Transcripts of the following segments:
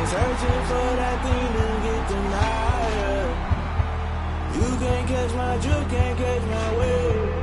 searching for that thing to get denied. You can't catch my drift, can't catch my wave.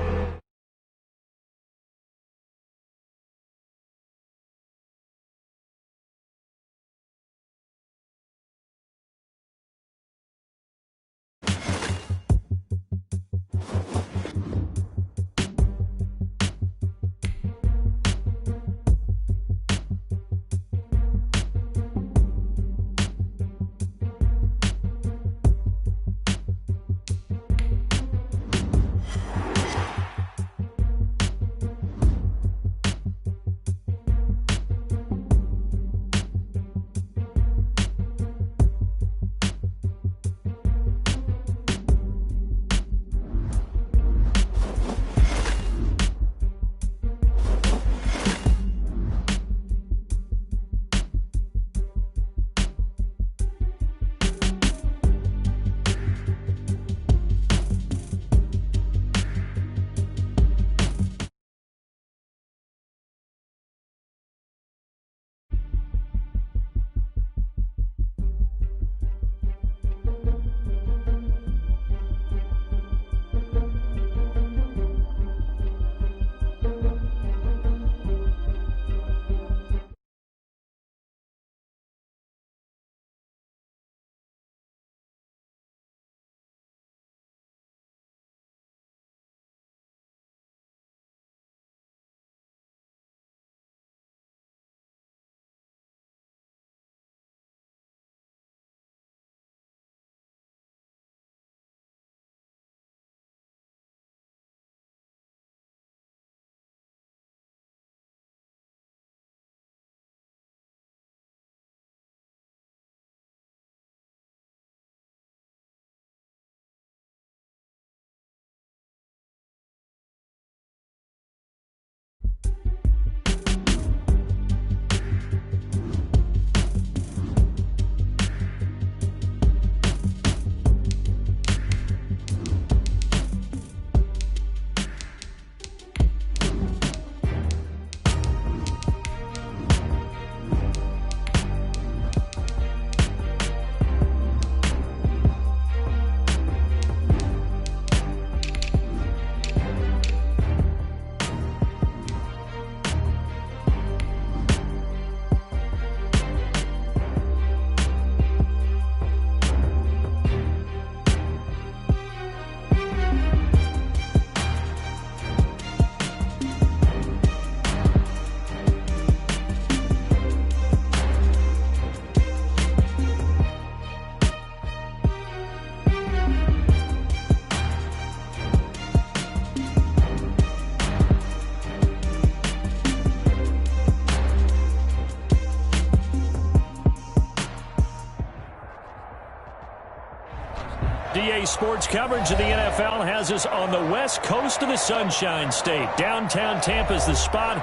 DA Sports coverage of the NFL has us on the west coast of the Sunshine State. Downtown Tampa's the spot,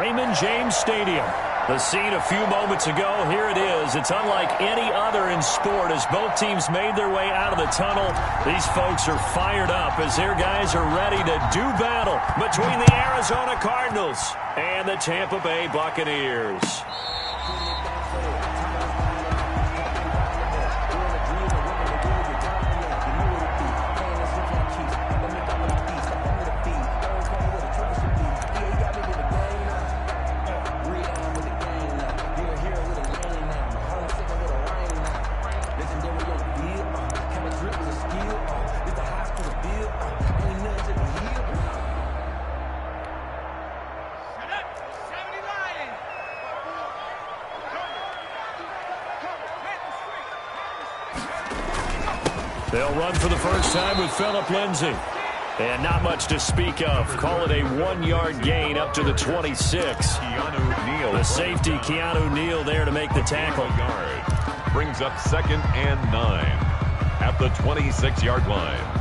Raymond James Stadium. The scene a few moments ago, here it is. It's unlike any other in sport as both teams made their way out of the tunnel. These folks are fired up as their guys are ready to do battle between the Arizona Cardinals and the Tampa Bay Buccaneers. They'll run for the first time with Phillip Lindsay. And not much to speak of. Call it a 1-yard gain up to the 26. The safety, Keanu Neal, there to make the tackle. Brings up 2nd and 9 at the 26-yard line.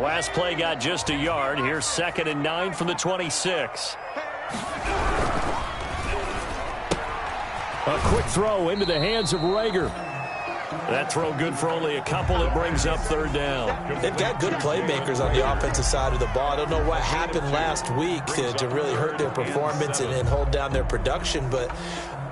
Last play got just a yard. Here's 2nd and 9 from the 26. A quick throw into the hands of Rager. That throw good for only a couple. It brings up third down. They've got good playmakers on the offensive side of the ball. I don't know what happened last week to really hurt their performance and hold down their production, but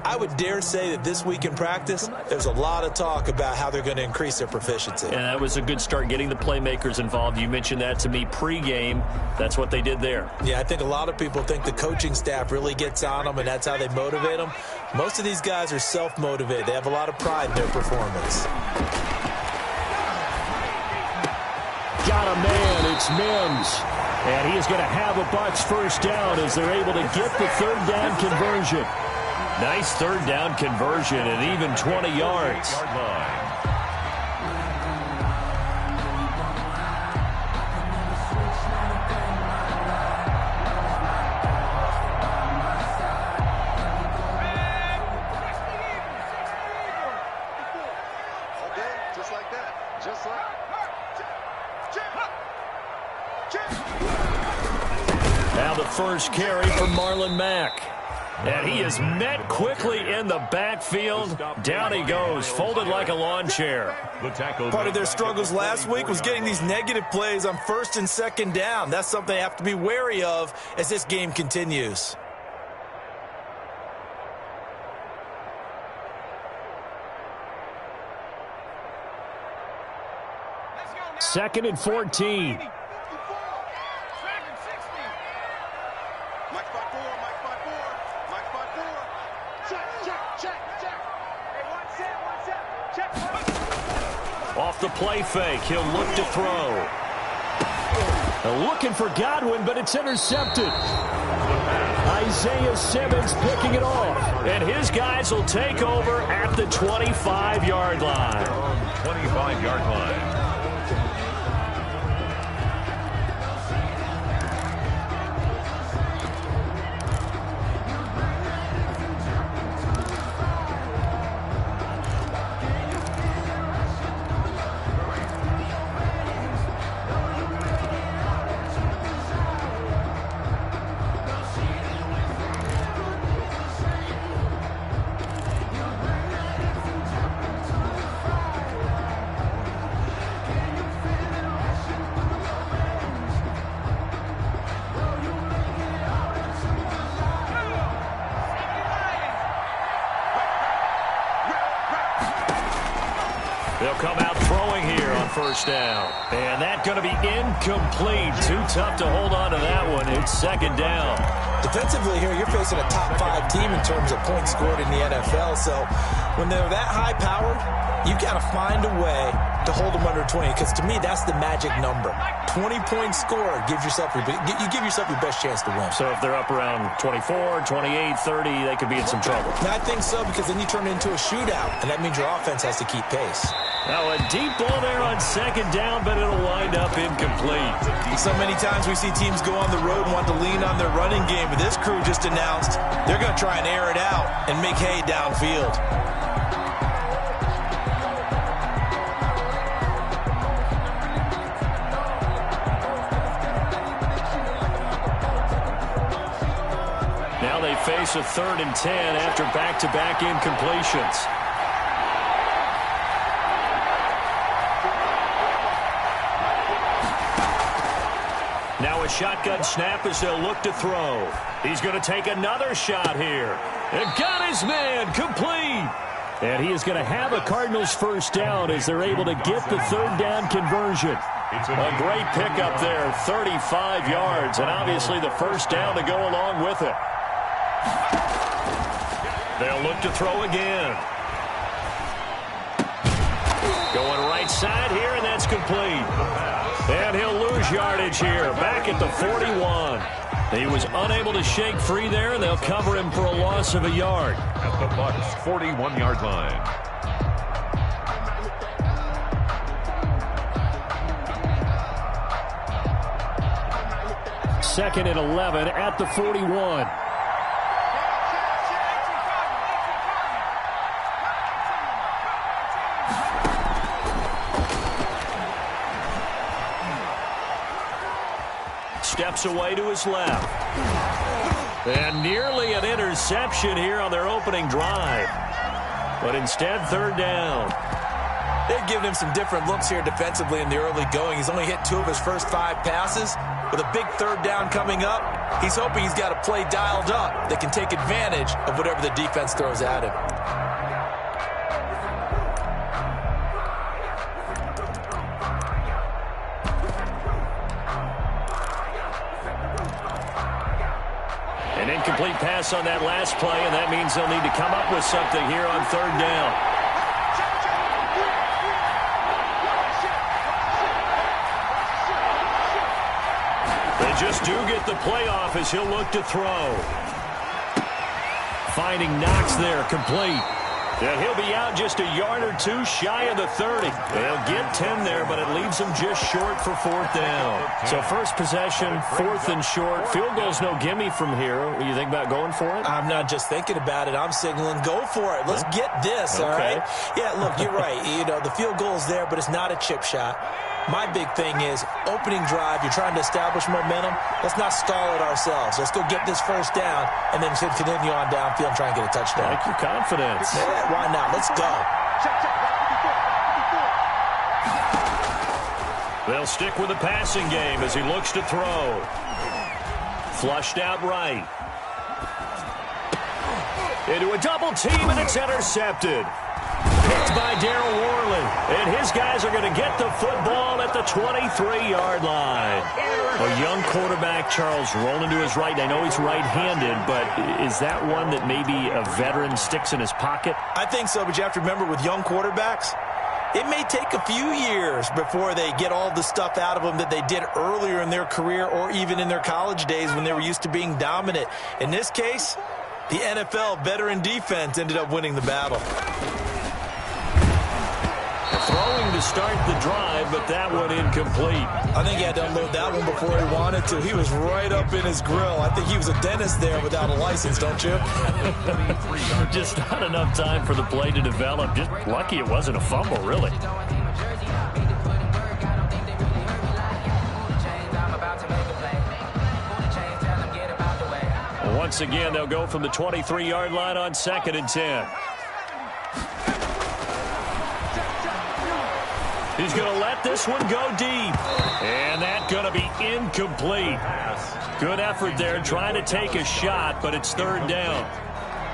I would dare say that this week in practice, there's a lot of talk about how they're going to increase their proficiency. And that was a good start, getting the playmakers involved. You mentioned that to me pregame. That's what they did there. Yeah, I think a lot of people think the coaching staff really gets on them, and that's how they motivate them. Most of these guys are self-motivated. They have a lot of pride in their performance. Got a man. It's Mims. And he is going to have a Bucks first down as they're able to get the third down conversion. Nice third down conversion and even 20 yards. Just like that. Just like now the first carry for Marlon Mack. And he is met quickly in the backfield. Down he goes, folded like a lawn chair. Part of their struggles last week was getting these negative plays on first and second down. That's something they have to be wary of as this game continues. Second and 14. Off the play fake, he'll look to throw. Looking for Godwin, but it's intercepted. Isaiah Simmons picking it off. And his guys will take over at the 25-yard line. 25-yard line. They'll come out throwing here on first down. And that's going to be incomplete. Too tough to hold on to that one. It's second down. Defensively here, you're facing a top-5 team in terms of points scored in the NFL. So when they're that high-powered, you've got to find a way to hold them under 20. Because to me, that's the magic number. 20 points scored gives yourself you give yourself your best chance to win. So if they're up around 24, 28, 30, they could be in some trouble. And I think so, because then you turn it into a shootout, and that means your offense has to keep pace. Now a deep ball there on second down, but it'll wind up incomplete. So many times we see teams go on the road and want to lean on their running game, but this crew just announced they're going to try and air it out and make hay downfield. Now they face a 3rd and 10 after back-to-back incompletions. Now a shotgun snap as they'll look to throw. He's going to take another shot here. And got his man complete. And he is going to have a Cardinals first down as they're able to get the third down conversion. A great pickup there, 35 yards, and obviously the first down to go along with it. They'll look to throw again. Going right side here, and that's complete. And he'll lose yardage here, back at the 41. He was unable to shake free there, and they'll cover him for a loss of a yard. At the Bucks' 41-yard line. Second and 11 at the 41. Steps away to his left. And nearly an interception here on their opening drive. But instead, third down. They've given him some different looks here defensively in the early going. He's only hit 2 of his first 5 passes. With a big third down coming up, he's hoping he's got a play dialed up that can take advantage of whatever the defense throws at him. An incomplete pass on that last play, and that means they'll need to come up with something here on third down. They just do get the play off as he'll look to throw. Finding Knox there, complete. Yeah, he'll be out just a yard or 2 shy of the 30. They'll get 10 there, but it leaves them just short for fourth down. So first possession, 4th and short. Field goal's no gimme from here. What do you think about going for it? I'm not just thinking about it. I'm signaling go for it. Let's get this, all right? Yeah, look, you're right. You know, the field goal's there, but it's not a chip shot. My big thing is opening drive. You're trying to establish momentum. Let's not stall it ourselves. Let's go get this first down and then continue on downfield and try and get a touchdown. I like your confidence. Yeah, why not? Let's go. They'll stick with the passing game as he looks to throw. Flushed out right. Into a double team, and it's intercepted. Picked by Darryl Worley. And his guys are going to get the football at the 23-yard line. A young quarterback, Charles, rolling to his right. I know he's right-handed, but is that one that maybe a veteran sticks in his pocket? I think so, but you have to remember with young quarterbacks, it may take a few years before they get all the stuff out of them that they did earlier in their career or even in their college days when they were used to being dominant. In this case, the NFL veteran defense ended up winning the battle. Throwing to start the drive, but that one incomplete. I think he had to unload that one before he wanted to. He was right up in his grill. I think he was a dentist there without a license, don't you? Just not enough time for the play to develop. Just lucky it wasn't a fumble, really. Once again, they'll go from the 23-yard line on 2nd and 10. He's going to let this one go deep. And that's going to be incomplete. Good effort there trying to take a shot, but it's third down.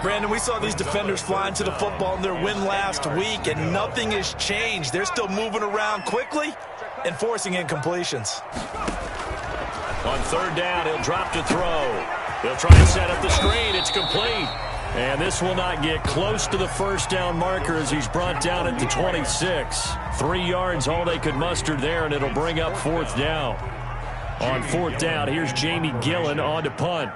Brandon, we saw these defenders flying to the football in their win last week, and nothing has changed. They're still moving around quickly and forcing incompletions. On third down, he'll drop to throw. He'll try and set up the screen. It's complete. And this will not get close to the first down marker as he's brought down at the 26. 3 yards, all they could muster there, and it'll bring up fourth down. On fourth down, here's Jamie Gillen on to punt.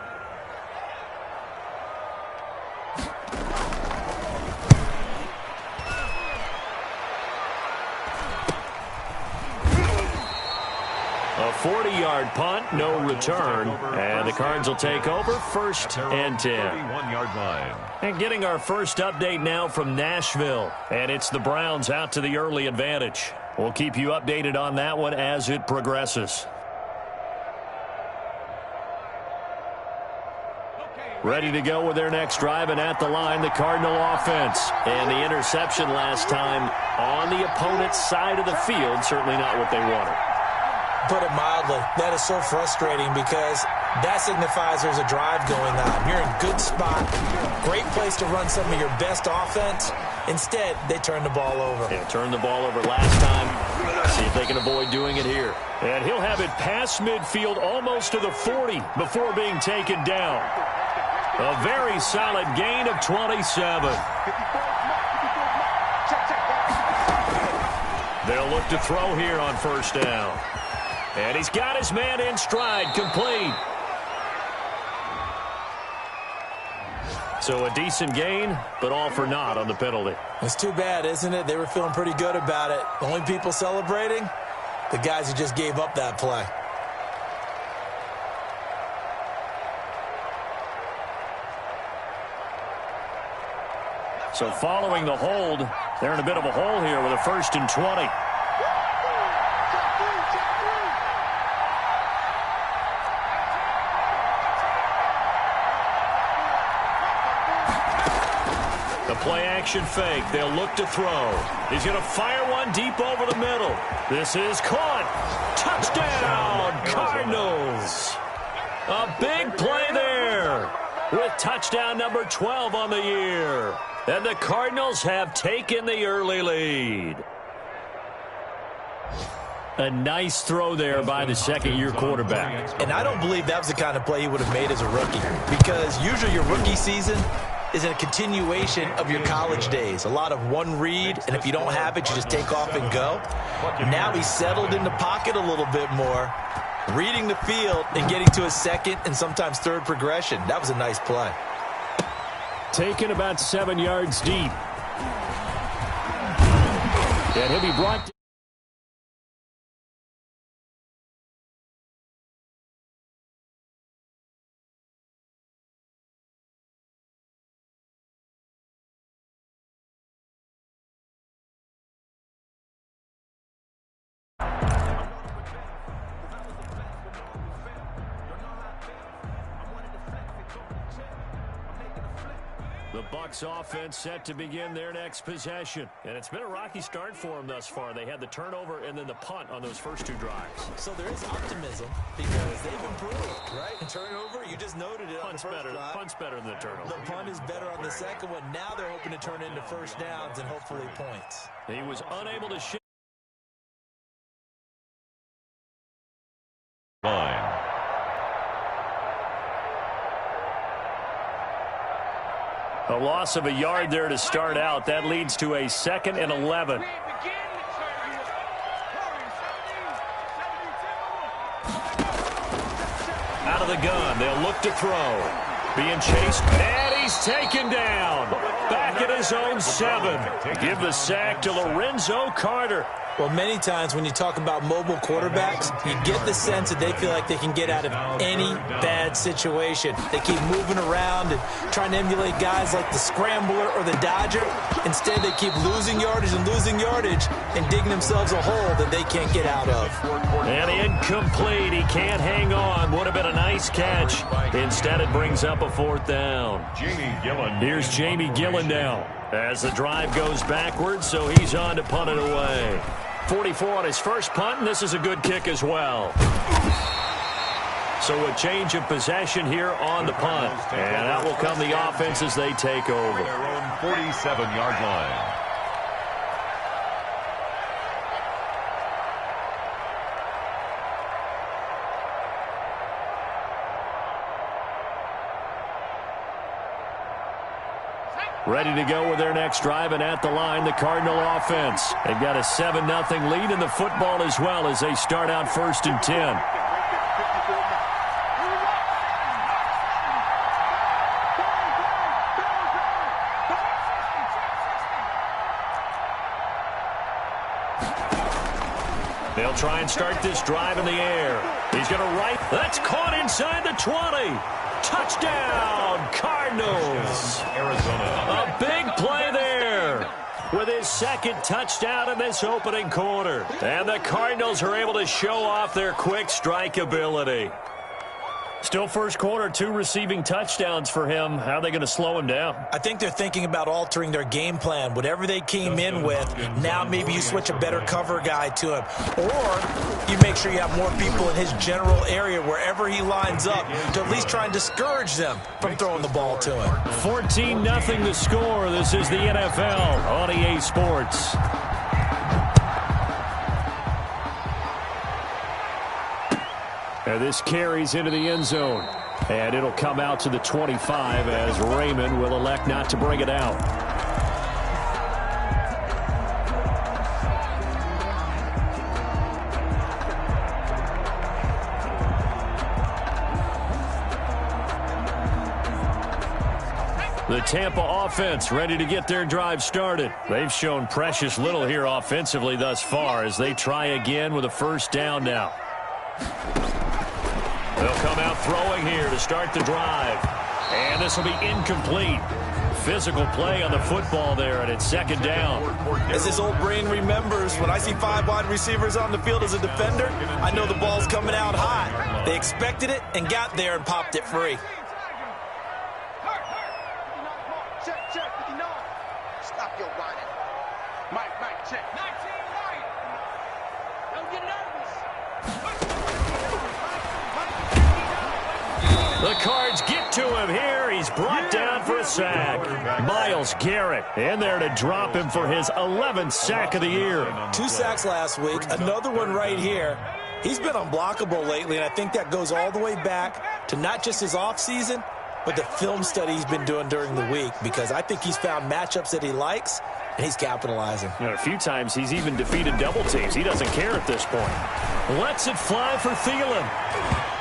A 40-yard punt, no return. And the Cards will take over 1st and 10. 31-yard line. And getting our first update now from Nashville. And it's the Browns out to the early advantage. We'll keep you updated on that one as it progresses. Ready to go with their next drive, and at the line, the Cardinal offense. And the interception last time on the opponent's side of the field, certainly not what they wanted. Put it mildly, that is so frustrating because that signifies there's a drive going on. You're in good spot, great place to run some of your best offense. Instead, they turn the ball over. Yeah, turned the ball over last time. See if they can avoid doing it here. And he'll have it past midfield almost to the 40 before being taken down. A very solid gain of 27. They'll look to throw here on first down. And he's got his man in stride, complete. So a decent gain, but all for naught on the penalty. It's too bad, isn't it? They were feeling pretty good about it. The only people celebrating, the guys who just gave up that play. So following the hold, they're in a bit of a hole here with a 1st and 20. play-action fake. They'll look to throw. He's going to fire one deep over the middle. This is caught. Touchdown, Cardinals. A big play there with touchdown number 12 on the year. And the Cardinals have taken the early lead. A nice throw there by the second-year quarterback. And I don't believe that was the kind of play he would have made as a rookie, because usually your rookie season is a continuation of your college days. A lot of one read, and if you don't have it, you just take off and go. Now he's settled in the pocket a little bit more, reading the field and getting to his second and sometimes third progression. That was a nice play. Taken about 7 yards deep. And he'll be brought. The Bucs offense set to begin their next possession. And it's been a rocky start for them thus far. They had the turnover and then the punt on those first two drives. So there is optimism because they've improved, right? Turnover, you just noted it on the first drive. Punt's better than the turnover. The punt is better on the second one. Now they're hoping to turn into first downs and hopefully points. He was unable to shift. Line. A loss of a yard there to start out. That leads to a 2nd and 11. Out of the gun. They'll look to throw. Being chased. And he's taken down. Back at his own 7. Give the sack to Lorenzo Carter. Well, many times when you talk about mobile quarterbacks, you get the sense that they feel like they can get out of any bad situation. They keep moving around and trying to emulate guys like the Scrambler or the Dodger. Instead, they keep losing yardage and digging themselves a hole that they can't get out of. And incomplete. He can't hang on. Would have been a nice catch. Instead, it brings up a 4th down. Here's Jamie Gillen now as the drive goes backwards, so he's on to punt it away. 44 on his first punt, and this is a good kick as well. So a change of possession here on the punt. And out will come the offense as they take over. Their own 47-yard line. Ready to go with their next drive, and at the line, the Cardinal offense. They've got a 7-0 lead in the football as well as they start out 1st and 10. They'll try and start this drive in the air. He's going to right. That's caught inside the 20. Touchdown, Cardinals. Arizona. A big play there with his 2nd touchdown in this opening quarter. And the Cardinals are able to show off their quick strike ability. Still first quarter, 2 receiving touchdowns for him. How are they going to slow him down? I think they're thinking about altering their game plan. Whatever they came in with, now maybe you switch a better cover guy to him. Or you make sure you have more people in his general area wherever he lines up to at least try and discourage them from throwing the ball to him. 14-0 the score. This is the NFL on EA Sports. And this carries into the end zone. And it'll come out to the 25 as Raymond will elect not to bring it out. The Tampa offense ready to get their drive started. They've shown precious little here offensively thus far as they try again with a 1st down now. They'll come out throwing here to start the drive. And this will be incomplete. Physical play on the football there, and it's 2nd down. As his old brain remembers, when I see 5 wide receivers on the field as a defender, I know the ball's coming out hot. They expected it and got there and popped it free. Stop. Mike, check. 19, Mike. Don't get nervous. The Cards get to him here. He's brought down for a sack. Myles Garrett in there to drop him for his 11th sack of the year. 2 sacks last week, another one right here. He's been unblockable lately, and I think that goes all the way back to not just his offseason, but the film study he's been doing during the week, because I think he's found matchups that he likes, and he's capitalizing. You know, a few times he's even defeated double teams. He doesn't care at this point. Lets it fly for Thielen.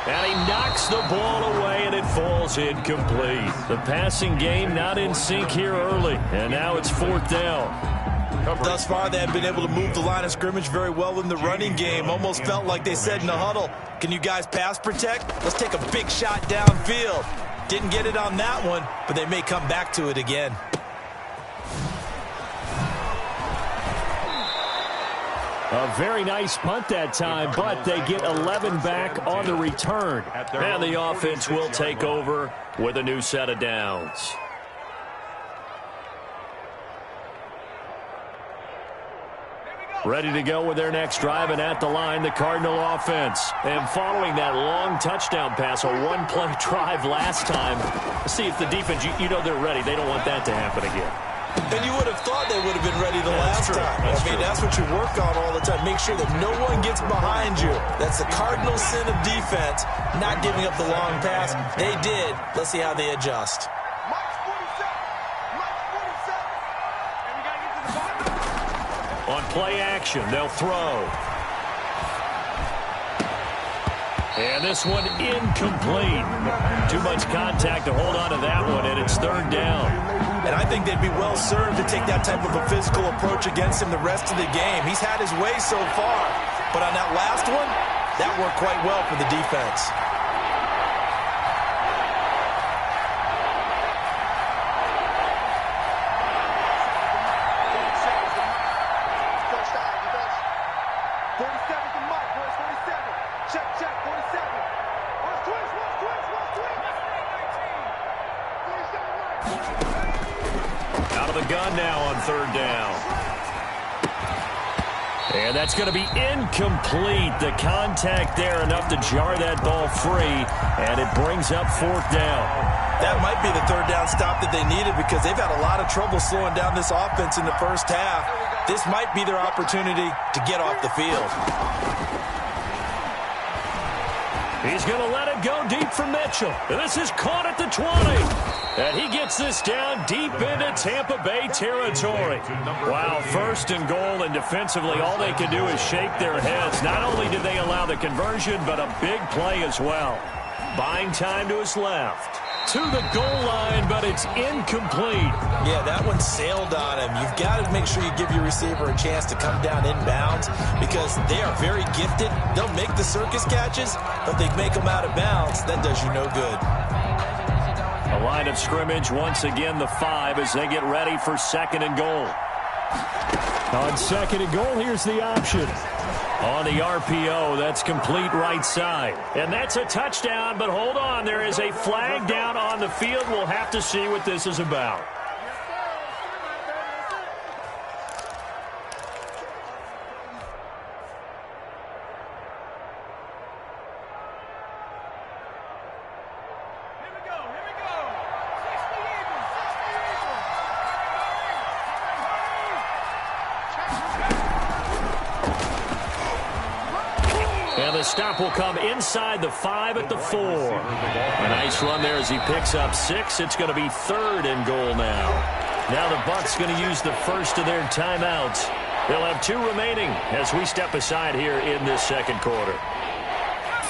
And he knocks the ball away, and it falls incomplete. The passing game not in sync here early, and now it's 4th down. Thus far, they have been able to move the line of scrimmage very well in the running game. Almost felt like they said in the huddle, can you guys pass protect? Let's take a big shot downfield. Didn't get it on that one, but they may come back to it again. A very nice punt that time, but they get 11 back on the return. And the offense will take over with a new set of downs. Ready to go with their next drive, and at the line, the Cardinal offense. And following that long touchdown pass, a one-play drive last time, see if the defense, you know they're ready. They don't want that to happen again. And you would have thought they would have been ready the last time. That's what you work on all the time. Make sure that no one gets behind you. That's the cardinal sin of defense, not giving up the long pass. They did. Let's see how they adjust. Mike's 47. Mike's 47. And we got to get to the bottom. On play action, they'll throw. And this one incomplete. Too much contact to hold on to that one, and it's 3rd down. And I think they'd be well served to take that type of a physical approach against him the rest of the game. He's had his way so far, but on that last one, that worked quite well for the defense. Out of the gun now on 3rd down. And that's going to be incomplete. The contact there enough to jar that ball free, and it brings up 4th down. That might be the 3rd down stop that they needed, because they've had a lot of trouble slowing down this offense in the first half. This might be their opportunity to get off the field. He's going to let it go deep for Mitchell. And this is caught at the 20. And he gets this down deep into Tampa Bay territory. Wow, 1st and goal, and defensively all they can do is shake their heads. Not only did they allow the conversion, but a big play as well. Buying time to his left. To the goal line, but it's incomplete. Yeah, that one sailed on him. You've got to make sure you give your receiver a chance to come down inbounds, because they are very gifted. They'll make the circus catches, but they make them out of bounds. That does you no good. A line of scrimmage, once again the 5 as they get ready for 2nd and goal. On 2nd and goal, here's the option. On the RPO, that's complete right side. And that's a touchdown, but hold on, there is a flag down on the field. We'll have to see what this is about. And the stop will come inside the 5 at the 4. A nice run there as he picks up 6. It's going to be 3rd and goal now. Now the Bucs going to use the first of their timeouts. They'll have 2 remaining as we step aside here in this 2nd quarter.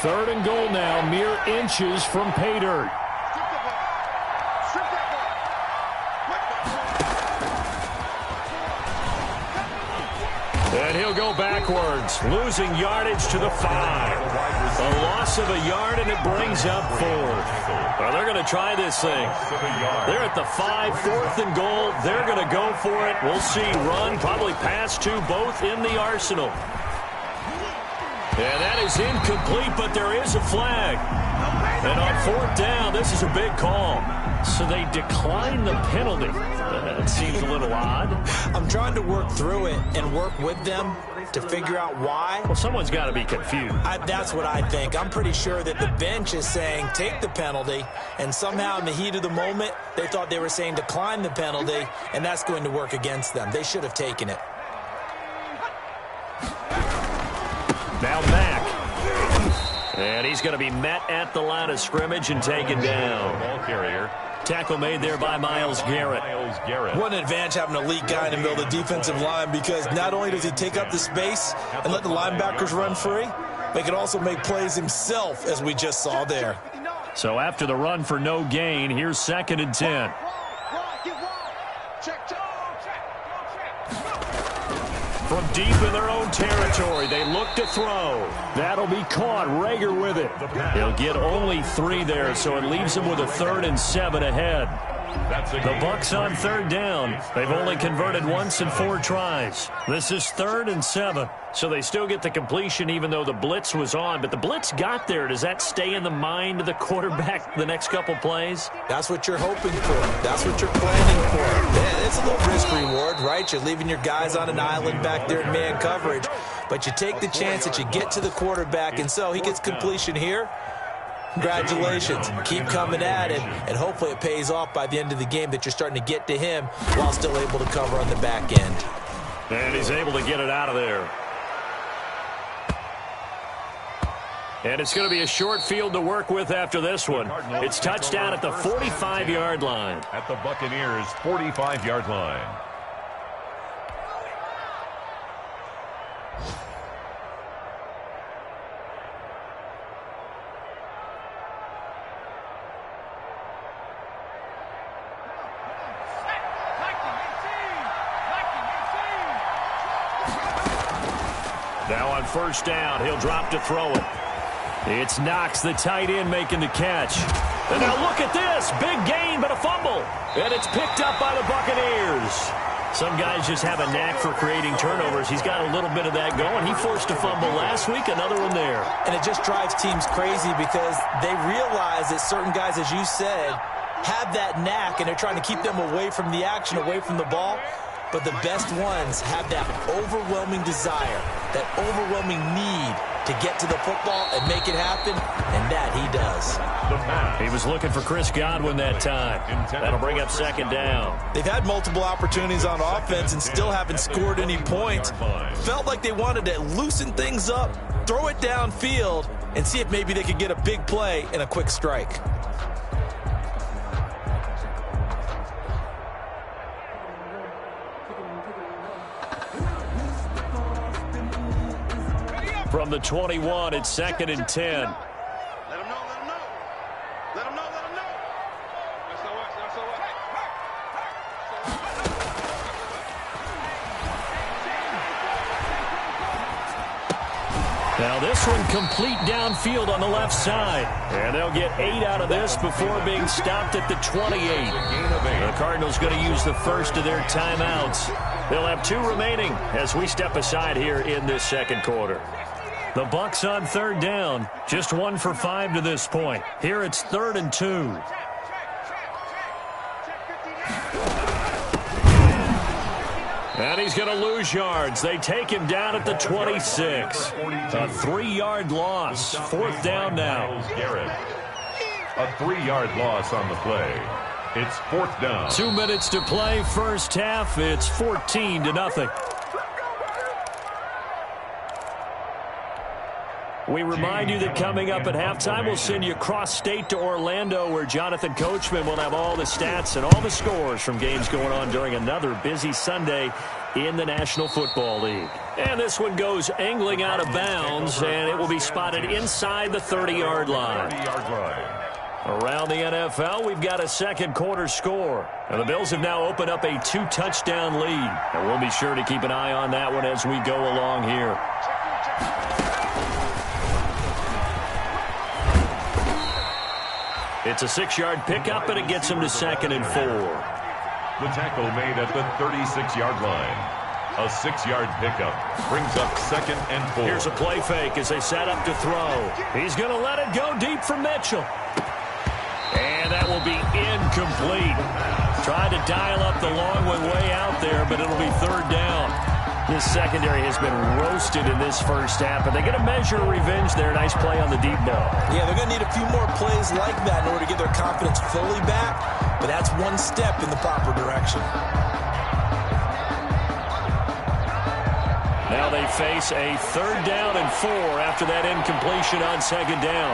3rd and goal now, mere inches from pay dirt. And he'll go backwards, losing yardage to the 5. A loss of a yard, and it brings up 4th. Well, they're going to try this thing. They're at the 5, 4th and goal. They're going to go for it. We'll see. Run, probably pass 2, both in the arsenal. And that is incomplete, but there is a flag. And on 4th down, this is a big call. So they decline the penalty. That seems a little odd. I'm trying to work through it and work with them to figure out why. Well, someone's got to be confused. That's what I think. I'm pretty sure that the bench is saying take the penalty, and somehow in the heat of the moment, they thought they were saying decline the penalty, and that's going to work against them. They should have taken it. Now Mack. And he's going to be met at the line of scrimmage and taken down. Ball carrier. Tackle made there by Myles Garrett. What an advantage having an elite guy in the middle of the defensive line, because not only does he take up the space and let the linebackers run free, but he can also make plays himself, as we just saw there. So after the run for no gain, here's 2nd and 10. From deep in their own territory, they look to throw. That'll be caught. Rager with it. He'll get only 3 there, so it leaves him with a 3rd and 7 ahead. The Bucs on 3rd down. They've only converted once in 4 tries. This is 3rd and 7. So they still get the completion even though the blitz was on. But the blitz got there. Does that stay in the mind of the quarterback the next couple plays? That's what you're hoping for. That's what you're planning for. Yeah, it's a little risk reward, right? You're leaving your guys on an island back there in man coverage. But you take the chance that you get to the quarterback, and so he gets completion here. Congratulations. Keep coming at it, and hopefully it pays off by the end of the game that you're starting to get to him while still able to cover on the back end. And he's able to get it out of there. And it's going to be a short field to work with after this one. It's touchdown at the 45-yard line. At the Buccaneers' 45-yard line. Now on 1st down, he'll drop to throw it. It's Knox, the tight end, making the catch. And now look at this. Big gain, but a fumble. And it's picked up by the Buccaneers. Some guys just have a knack for creating turnovers. He's got a little bit of that going. He forced a fumble last week, another one there. And it just drives teams crazy because they realize that certain guys, as you said, have that knack, and they're trying to keep them away from the action, away from the ball. But the best ones have that overwhelming desire, that overwhelming need to get to the football and make it happen, and that he does. He was looking for Chris Godwin that time. That'll bring up 2nd down. They've had multiple opportunities on offense and still haven't scored any points. Felt like they wanted to loosen things up, throw it downfield, and see if maybe they could get a big play and a quick strike. From the 21, it's 2nd and 10. Let him know, let him know. Let him know, let him know. Now this one complete downfield on the left side. And they'll get 8 out of this before being stopped at the 28. The Cardinals going to use the first of their timeouts. They'll have 2 remaining as we step aside here in this 2nd quarter. The Bucs on 3rd down, just 1 for 5 to this point. Here it's 3rd and 2. And he's going to lose yards. They take him down at the 26. A 3-yard loss. 4th down now. A 3-yard loss on the play. It's 4th down. 2 minutes to play, first half. It's 14-0. We remind you that coming up at halftime, we'll send you cross-state to Orlando, where Jonathan Coachman will have all the stats and all the scores from games going on during another busy Sunday in the National Football League. And this one goes angling out of bounds, and it will be spotted inside the 30-yard line. Around the NFL, we've got a 2nd quarter score. And the Bills have now opened up a 2-touchdown lead. And we'll be sure to keep an eye on that one as we go along here. It's a 6-yard pickup, and it gets him to 2nd and 4. The tackle made at the 36-yard line. A 6-yard pickup brings up 2nd and 4. Here's a play fake as they set up to throw. He's going to let it go deep for Mitchell. And that will be incomplete. Tried to dial up the long one way out there, but it'll be third down. This secondary has been roasted in this first half, but they get a measure of revenge there. Nice play on the deep ball. Yeah, they're going to need a few more plays like that in order to get their confidence fully back, but that's one step in the proper direction. Now they face a third down and 4 after that incompletion on second down.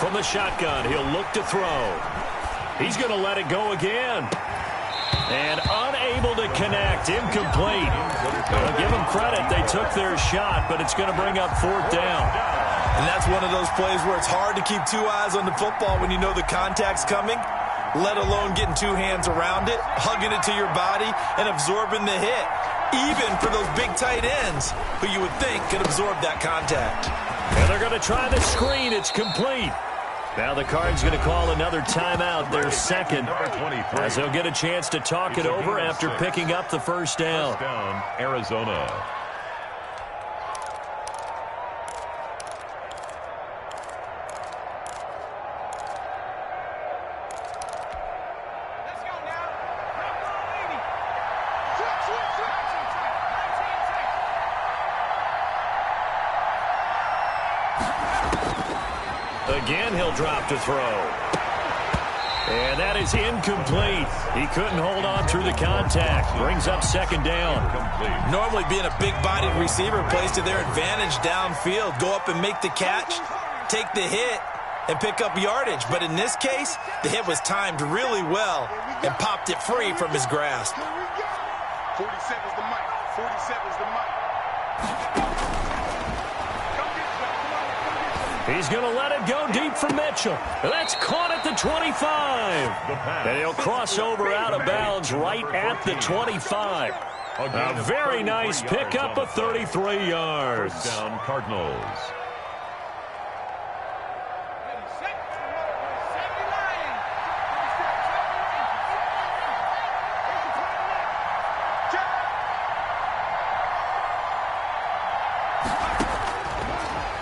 From the shotgun, he'll look to throw. He's going to let it go again. And unable to connect, incomplete. Well, give them credit, they took their shot, but it's going to bring up fourth down. And that's one of those plays where it's hard to keep 2 eyes on the football when you know the contact's coming, let alone getting 2 hands around it, hugging it to your body, and absorbing the hit. Even for those big tight ends who you would think could absorb that contact. And they're going to try the screen. It's complete. Now the Cards going to call another timeout, their second, as they'll get a chance to talk it over after picking up the first down. First down, Arizona. Let's go now. Come on, baby. Switch. Again, he'll drop to throw. And that is incomplete. He couldn't hold on through the contact. Brings up second down. Normally being a big-bodied receiver plays to their advantage downfield. Go up and make the catch, take the hit, and pick up yardage. But in this case, the hit was timed really well and popped it free from his grasp. 47's the mic. 47's the mic. He's going to let it go deep for Mitchell. That's caught at the 25. And he'll cross over out of bounds right at the 25. A very nice pickup of 33 yards. First down, Cardinals.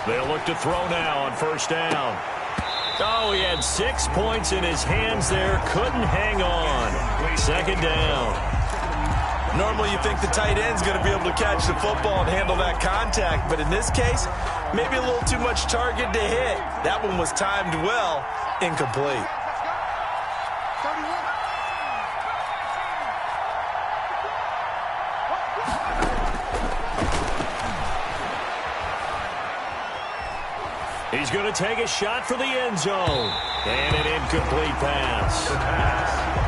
They'll look to throw now on first down. Oh, he had 6 points in his hands there. Couldn't hang on. Second down. Normally you think the tight end's going to be able to catch the football and handle that contact, but in this case, maybe a little too much target to hit. That one was timed well, incomplete. He's going to take a shot for the end zone. And an incomplete pass.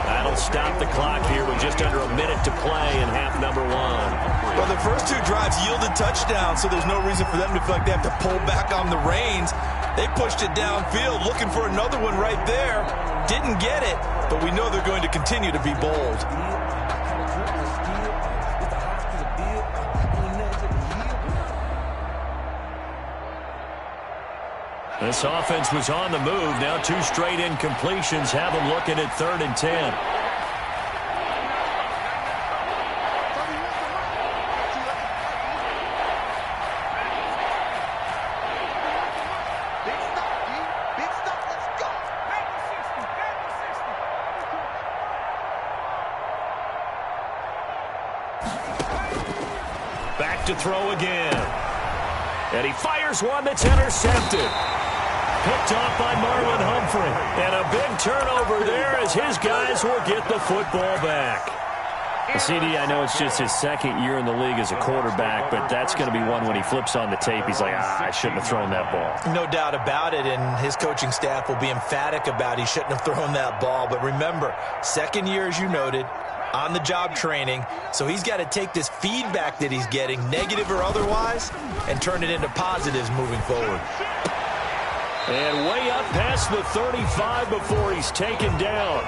That'll stop the clock here with just under a minute to play in half number 1. Well, the first 2 drives yielded touchdowns, so there's no reason for them to feel like they have to pull back on the reins. They pushed it downfield, looking for another one right there. Didn't get it, but we know they're going to continue to be bold. This offense was on the move. Now 2 straight incompletions have them looking at 3rd and 10. Big stop, let's go. Back to throw again. And he fires one that's intercepted. Picked off by Marlon Humphrey. And a big turnover there as his guys will get the football back. CD, I know it's just his 2nd year in the league as a quarterback, but that's going to be one when he flips on the tape. He's like, I shouldn't have thrown that ball. No doubt about it, and his coaching staff will be emphatic about he shouldn't have thrown that ball. But remember, 2nd year, as you noted, on-the-job training, so he's got to take this feedback that he's getting, negative or otherwise, and turn it into positives moving forward. And way up past the 35 before he's taken down.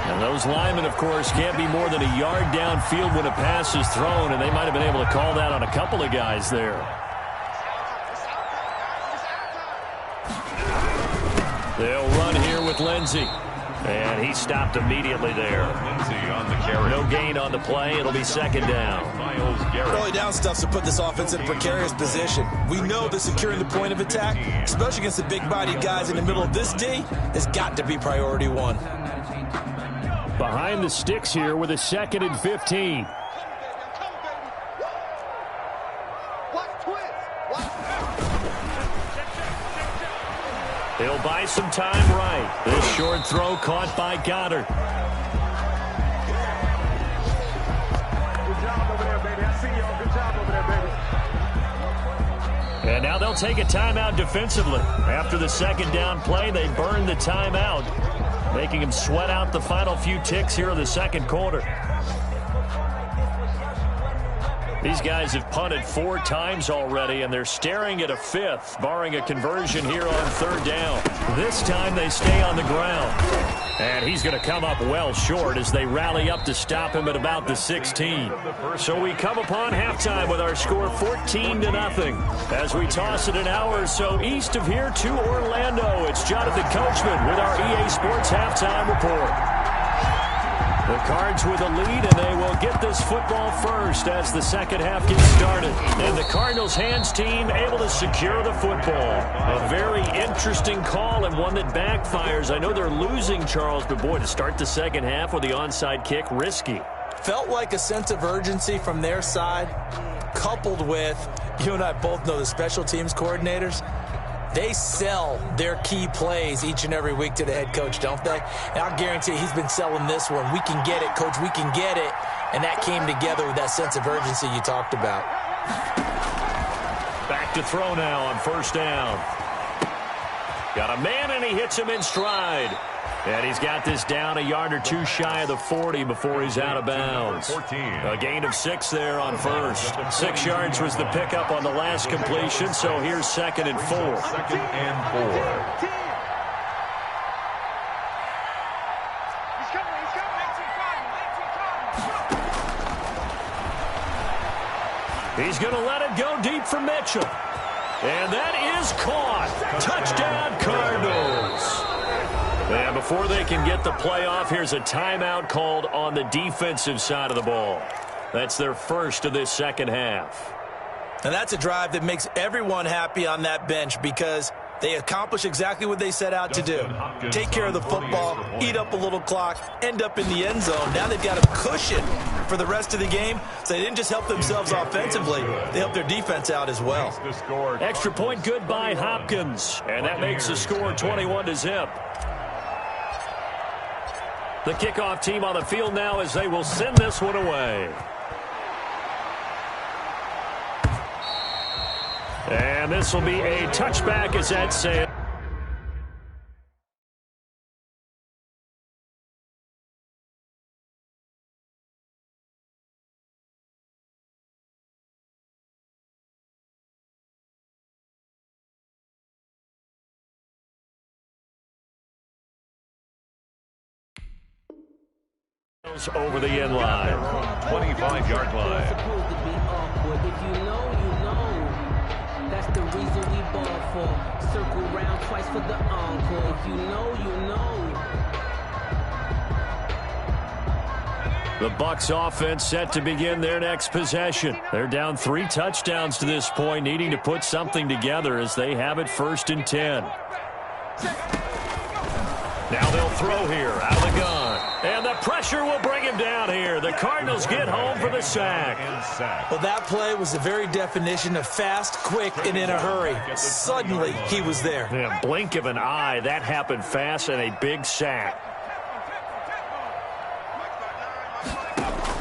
And those linemen, of course, can't be more than a yard downfield when a pass is thrown, and they might have been able to call that on a couple of guys there. They'll run here with Lindsey. And he stopped immediately there. On the carry. No gain on the play. It'll be second down. Early down stuff to put this offense in a precarious position. We know that securing the point of attack, especially against the big-bodied guys in the middle of this D, has got to be priority one. Behind the sticks here with a 2nd and 15. He'll buy some time right. This short throw caught by Goddard. Good job over there, baby. I see y'all. Good job over there, baby. And now they'll take a timeout defensively. After the second down play, they burn the timeout, making him sweat out the final few ticks here in the second quarter. These guys have punted 4 times already, and they're staring at a 5th, barring a conversion here on 3rd down. This time they stay on the ground. And he's going to come up well short as they rally up to stop him at about the 16. So we come upon halftime with our score 14-0. As we toss it an hour or so east of here to Orlando, it's Jonathan Coachman with our EA Sports Halftime Report. The Cards with a lead, and they will get this football first as the second half gets started. And the Cardinals' hands team able to secure the football. A very interesting call and one that backfires. I know they're losing, Charles, but boy, to start the second half with the onside kick, risky. Felt like a sense of urgency from their side, coupled with, you and I both know the special teams coordinators, they sell their key plays each and every week to the head coach, don't they? And I'll guarantee he's been selling this one. We can get it, coach, we can get it. And that came together with that sense of urgency you talked about. Back to throw now on 1st down. Got a man, and he hits him in stride. And he's got this down a yard or 2 shy of the 40 before he's out of bounds. A gain of 6 there on 1st. 6 yards was the pickup on the last completion, so here's 2nd and 4. 2nd and 4. He's going to let it go deep for Mitchell. And that is caught. Touchdown, Cardinals. And before they can get the play off, here's a timeout called on the defensive side of the ball. That's their first of this second half. And that's a drive that makes everyone happy on that bench because they accomplish exactly what they set out to do. Take care of the football, eat up a little clock, end up in the end zone. Now they've got a cushion for the rest of the game. So they didn't just help themselves offensively, they helped their defense out as well. Extra point good by Hopkins. And that makes the score 21-0. The kickoff team on the field now as they will send this one away. And this will be a touchback as that said. Over the end line. 25-yard line. Supposed to be awkward. If you know, you know. That's the reason we ball for. Circle round twice for the encore. If you know, you know. The Bucs offense set to begin their next possession. They're down 3 touchdowns to this point, needing to put something together as they have it 1st and 10. Now they'll throw here out of the gun. And the pressure will bring him down here. The Cardinals get home for the sack. Well, that play was the very definition of fast, quick, and in a hurry. Suddenly, he was there. Yeah, blink of an eye. That happened fast and a big sack.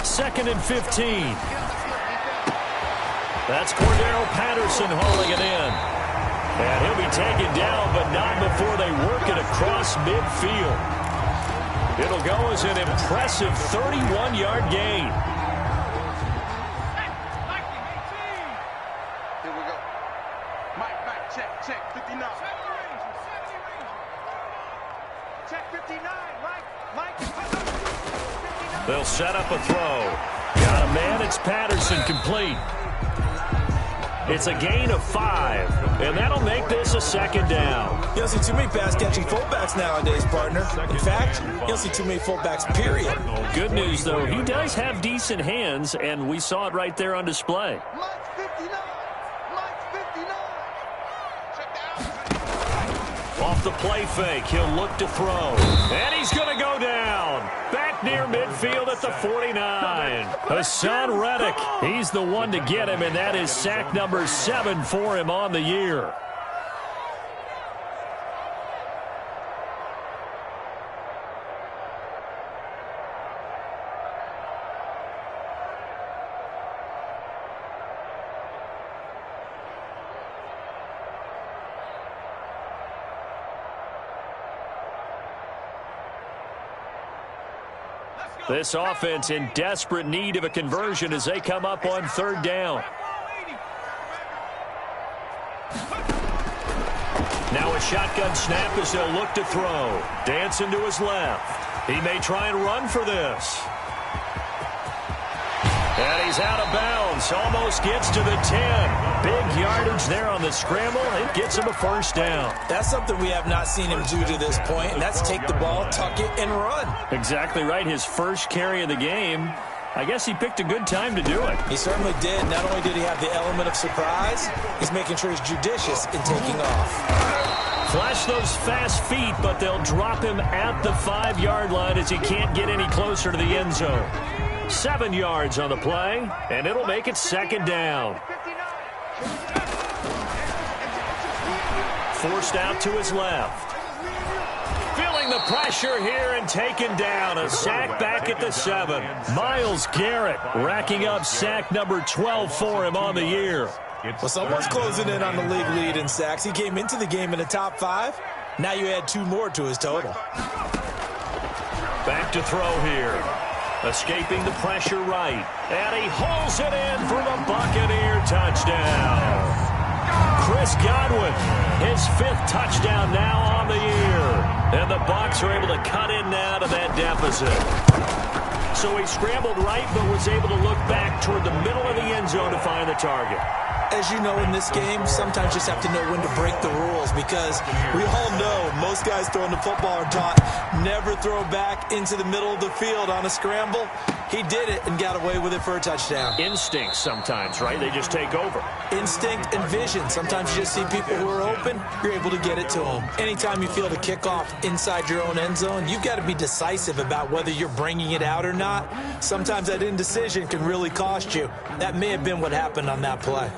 2nd and 15. That's Cordero Patterson hauling it in. And he'll be taken down, but not before they work it across midfield. It'll go as an impressive 31-yard gain. Here we go. Mike, check, 59. Check 59, Mike. 59. They'll set up a throw. Got a man, it's Patterson, complete. It's a gain of 5, and that'll make this a second down. You don't see too many pass-catching fullbacks nowadays, partner. In fact, you don't see too many fullbacks, period. Good news, though, he does have decent hands, and we saw it right there on display. Mike's 59. Mike's 59. Off the play fake, he'll look to throw. And he's going to go down. Back near midfield at the 49. Hassan Reddick, he's the one to get him, and that is sack number 7 for him on the year. This offense in desperate need of a conversion as they come up on 3rd down. Now a shotgun snap as they'll look to throw. Dancing to his left. He may try and run for this. And he's out of bounds. Almost gets to the 10. Big yardage there on the scramble. It gets him a 1st down. That's something we have not seen him do to this point, and that's take the ball, tuck it, and run. Exactly right. His first carry of the game. I guess he picked a good time to do it. He certainly did. Not only did he have the element of surprise, he's making sure he's judicious in taking off. Flash those fast feet, but they'll drop him at the 5-yard line as he can't get any closer to the end zone. 7 yards on the play, and it'll make it 2nd down. Forced out to his left. Feeling the pressure here and taken down. A sack back at the 7. Myles Garrett racking up sack number 12 for him on the year. Well, someone's closing in on the league lead in sacks. He came into the game in the top 5. Now you add 2 more to his total. Back to throw here. Escaping the pressure right. And he hauls it in for the Buccaneer touchdown. Chris Godwin, his 5th touchdown now on the year. And the Bucs are able to cut in now to that deficit. So he scrambled right but was able to look back toward the middle of the end zone to find the target. As you know, in this game, sometimes you just have to know when to break the rules because we all know most guys throwing the football are taught never throw back into the middle of the field on a scramble. He did it and got away with it for a touchdown. Instinct sometimes, right? They just take over. Instinct and vision. Sometimes you just see people who are open, you're able to get it to them. Anytime you feel the kickoff inside your own end zone, you've got to be decisive about whether you're bringing it out or not. Sometimes that indecision can really cost you. That may have been what happened on that play.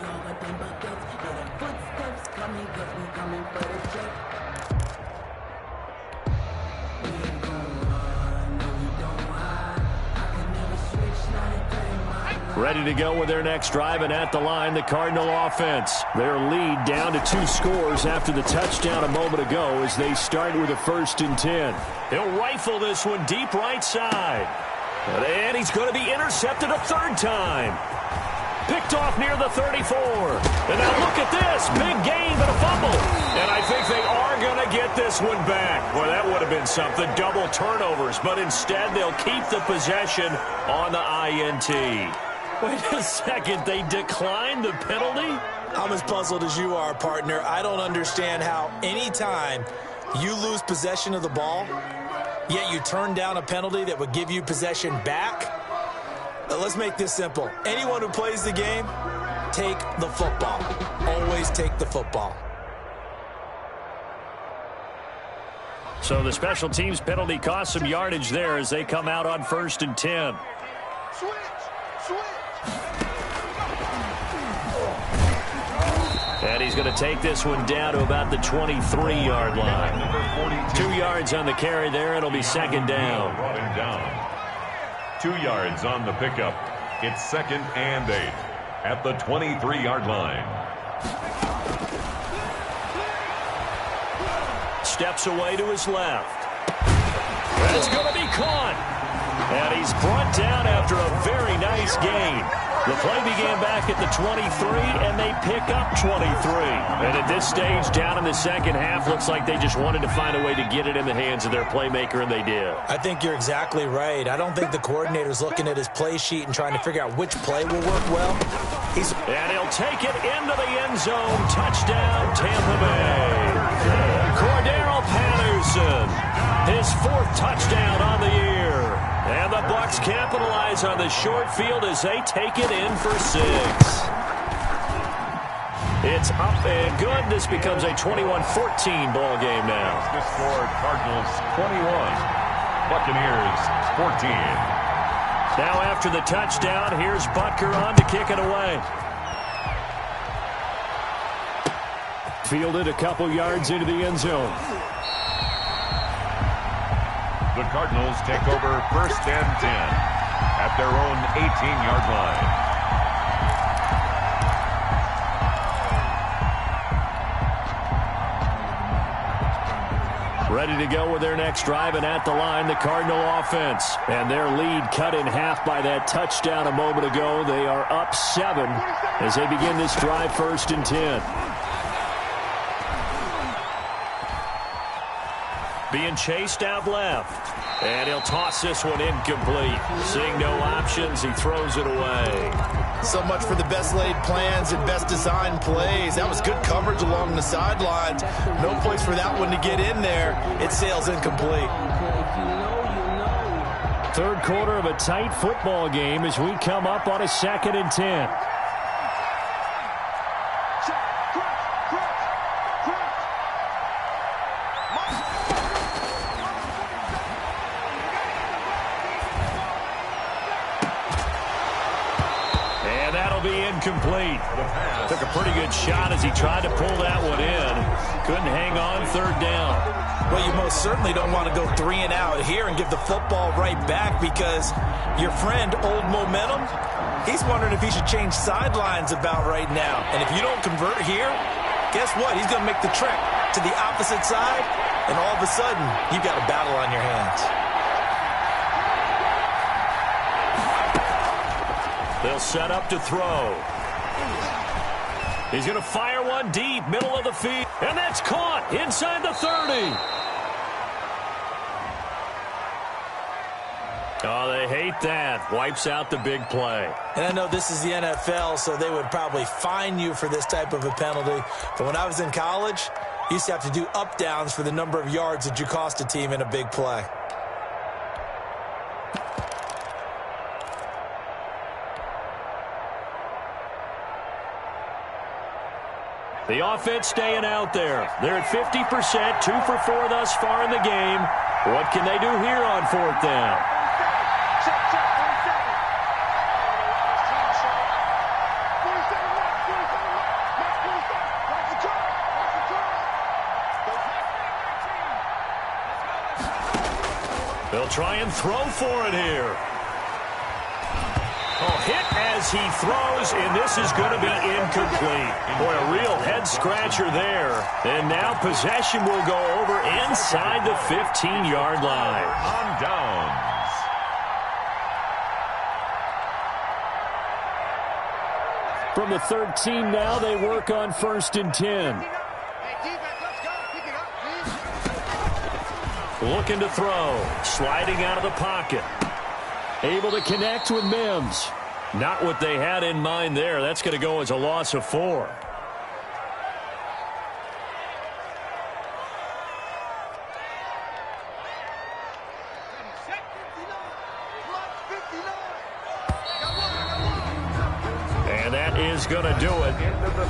Ready to go with their next drive, and at the line, the Cardinal offense. Their lead down to 2 scores after the touchdown a moment ago as they start with a 1st and 10. He'll rifle this one deep right side. And he's going to be intercepted a 3rd time. Picked off near the 34. And now look at this. Big gain, but a fumble. And I think they are going to get this one back. Well, that would have been something. Double turnovers. But instead, they'll keep the possession on the INT. Wait a second. They declined the penalty? I'm as puzzled as you are, partner. I don't understand how any time you lose possession of the ball, yet you turn down a penalty that would give you possession back. Let's make this simple. Anyone who plays the game, take the football. Always take the football. So the special teams penalty cost some yardage there as they come out on 1st and 10. Switch. And he's going to take this one down to about the 23-yard line. 2 yards on the carry there. It'll be 2nd down. 2 yards on the pickup. It's 2nd and 8 at the 23-yard line. Steps away to his left. It's going to be caught. And he's brought down after a very nice gain. The play began back at the 23, and they pick up 23. And at this stage, down in the second half, looks like they just wanted to find a way to get it in the hands of their playmaker, and they did. I think you're exactly right. I don't think the coordinator's looking at his play sheet and trying to figure out which play will work well. And he'll take it into the end zone. Touchdown, Tampa Bay. Cordero Patterson, his 4th touchdown on the year. And the Bucs capitalize on the short field as they take it in for 6. It's up and good. This becomes a 21-14 ball game now. The score, Cardinals 21, Buccaneers 14. Now after the touchdown, here's Butker on to kick it away. Fielded a couple yards into the end zone. The Cardinals take over 1st and 10 at their own 18-yard line. Ready to go with their next drive, and at the line, the Cardinal offense. And their lead cut in half by that touchdown a moment ago. They are up 7 as they begin this drive 1st and 10. Being chased out left. And he'll toss this one incomplete. Seeing no options, he throws it away. So much for the best laid plans and best designed plays. That was good coverage along the sidelines. No place for that one to get in there. It sails incomplete. Third quarter of a tight football game as we come up on a 2nd and 10. Incomplete. Took a pretty good shot as he tried to pull that one in. Couldn't hang on 3rd down. Well, you most certainly don't want to go 3 and out here and give the football right back because your friend, Old Momentum, he's wondering if he should change sidelines about right now. And if you don't convert here, guess what? He's going to make the trek to the opposite side, and all of a sudden, you've got a battle on your hands. They'll set up to throw. He's going to fire one deep, middle of the field. And that's caught inside the 30. Oh, they hate that. Wipes out the big play. And I know this is the NFL, so they would probably fine you for this type of a penalty. But when I was in college, you used to have to do up-downs for the number of yards that you cost a team in a big play. The offense staying out there. They're at 50%, 2 for 4 thus far in the game. What can they do here on 4th down? They'll try and throw for it here. Hit as he throws, and this is going to be incomplete. Boy, a real head-scratcher there. And now possession will go over inside the 15-yard line. On downs. From the 13 now, they work on 1st and 10. Looking to throw. Sliding out of the pocket. Able to connect with Mims. Not what they had in mind there. That's going to go as a loss of 4. And that is going to do it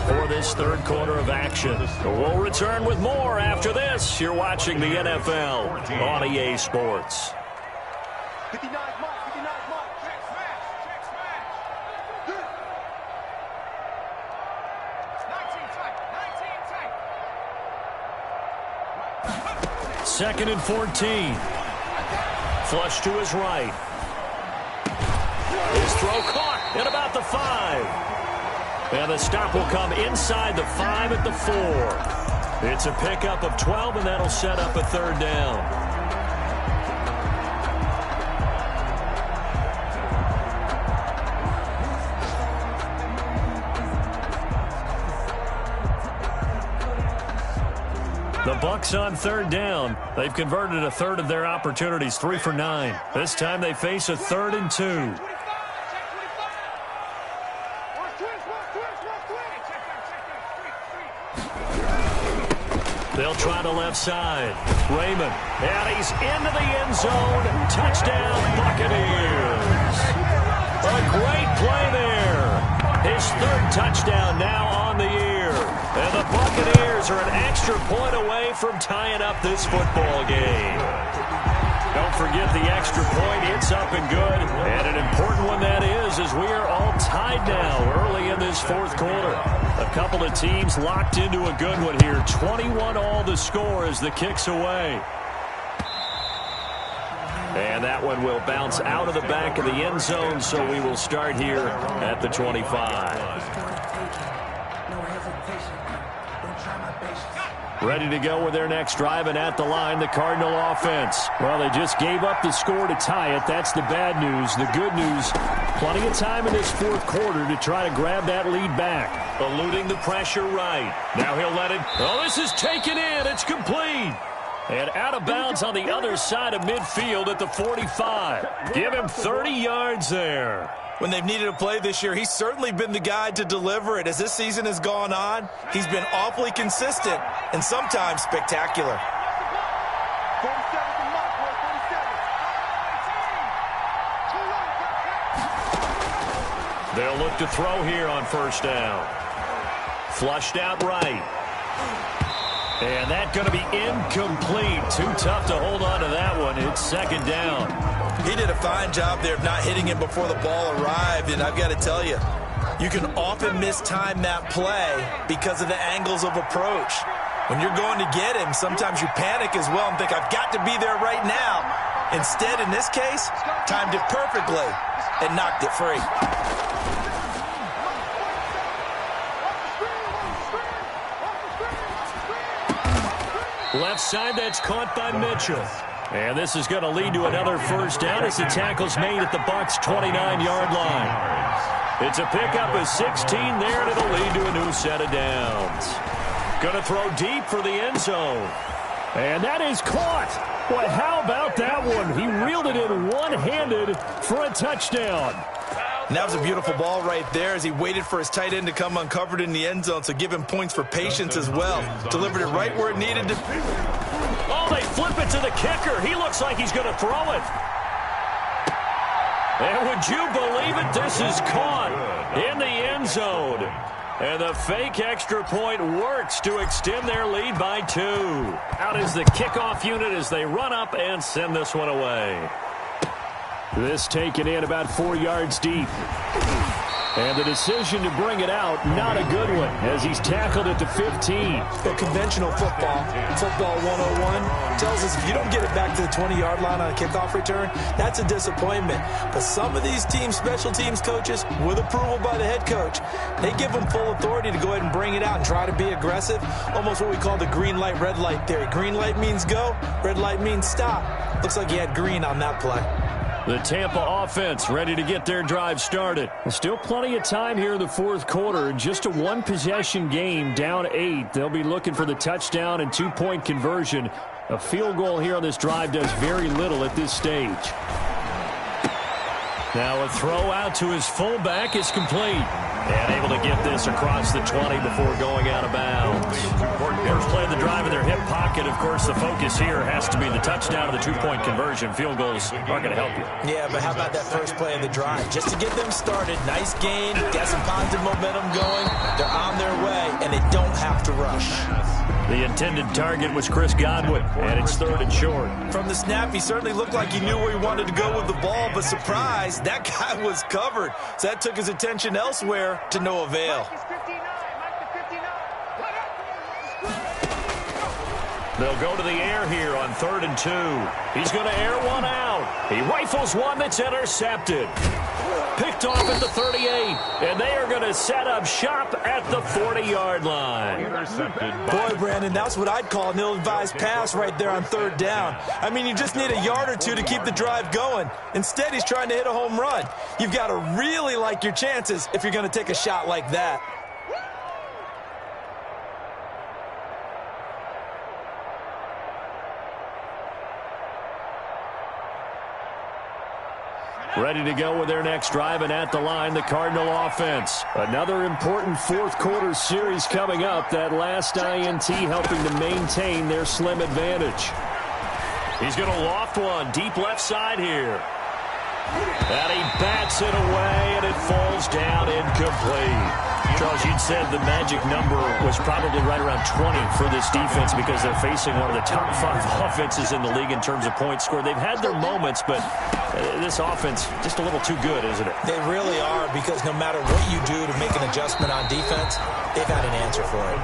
for this 3rd quarter of action. We'll return with more after this. You're watching the NFL on EA Sports. 59 mark, 59 mark. Check smash, check smash. 19 tight, 19 tight. 2nd and 14. Flush to his right. His throw caught at about the 5. And the stop will come inside the 5 at the 4. It's a pickup of 12, and that'll set up a 3rd down. The Bucs on third down. They've converted a third of their opportunities, 3 for 9. This time they face a 3rd and 2. They'll try the left side. Raymond, and he's into the end zone. Touchdown, Buccaneers. A great play there. His 3rd touchdown now on the year. And the Buccaneers are an extra point away from tying up this football game. Don't forget the extra point. It's up and good. And an important one that is, as we are all tied now early in this 4th quarter. A couple of teams locked into a good one here. 21-all the score as the kick's away. And that one will bounce out of the back of the end zone, so we will start here at the 25. Ready to go with their next drive, and at the line, the Cardinal offense. Well, they just gave up the score to tie it. That's the bad news. The good news, plenty of time in this 4th quarter to try to grab that lead back. Eluding the pressure right. Now he'll let it. Oh, this is taken in. It's complete. And out of bounds on the other side of midfield at the 45. Give him 30 yards there. When they've needed a play this year, he's certainly been the guy to deliver it. As this season has gone on, he's been awfully consistent and sometimes spectacular. 47 to mark, boy, 47. They'll look to throw here on 1st down. Flushed out right. And that's going to be incomplete. Too tough to hold on to that one. It's 2nd down. He did a fine job there of not hitting him before the ball arrived, and I've got to tell you, you can often mistime that play because of the angles of approach. When you're going to get him, sometimes you panic as well and think, I've got to be there right now. Instead, in this case, timed it perfectly and knocked it free. Left side, that's caught by Mitchell. And this is going to lead to another 1st down as the tackle's made at the Bucs' 29-yard line. It's a pickup of 16 there, and it'll lead to a new set of downs. Going to throw deep for the end zone. And that is caught. Boy, how about that one? He reeled it in one-handed for a touchdown. And that was a beautiful ball right there as he waited for his tight end to come uncovered in the end zone, so give him points for patience as well. Delivered it right where it needed to. Oh, they flip it to the kicker. He looks like he's going to throw it. And would you believe it? This is caught in the end zone. And the fake extra point works to extend their lead by 2. Out is the kickoff unit as they run up and send this one away. This taken in about 4 yards deep. And the decision to bring it out, not a good one, as he's tackled at the 15. Well, conventional football 101, tells us if you don't get it back to the 20-yard line on a kickoff return, that's a disappointment. But some of these teams, special teams coaches, with approval by the head coach, they give them full authority to go ahead and bring it out and try to be aggressive, almost what we call the green light, red light theory. Green light means go, red light means stop. Looks like he had green on that play. The Tampa offense ready to get their drive started. Still plenty of time here in the 4th quarter. Just a 1-possession game, down 8. They'll be looking for the touchdown and 2-point conversion. A field goal here on this drive does very little at this stage. Now a throw out to his fullback is complete. And able to get this across the 20 before going out of bounds. First play of the drive in their hip pocket. Of course, the focus here has to be the touchdown and the 2-point conversion. Field goals aren't going to help you. Yeah, but how about that first play of the drive? Just to get them started. Nice gain. Got some positive momentum going. They're on their way, and they don't have to rush. The intended target was Chris Godwin, and it's 3rd and short. From the snap, he certainly looked like he knew where he wanted to go with the ball, but surprise, that guy was covered. So that took his attention elsewhere to no avail. They'll go to the air here on 3rd and 2. He's going to air one out. He rifles one that's intercepted. Picked off at the 38, and they are going to set up shop at the 40-yard line. Boy, Brandon, that's what I'd call an ill-advised pass right there on 3rd down. I mean, you just need a yard or two to keep the drive going. Instead, he's trying to hit a home run. You've got to really like your chances if you're going to take a shot like that. Ready to go with their next drive, and at the line, the Cardinal offense. Another important fourth quarter series coming up. That last INT helping to maintain their slim advantage. He's going to loft one deep left side here. And he bats it away, and it falls down incomplete. Charles, you'd said the magic number was probably right around 20 for this defense because they're facing one of the top 5 offenses in the league in terms of points scored. They've had their moments, but this offense just a little too good, isn't it? They really are, because no matter what you do to make an adjustment on defense, they've had an answer for it.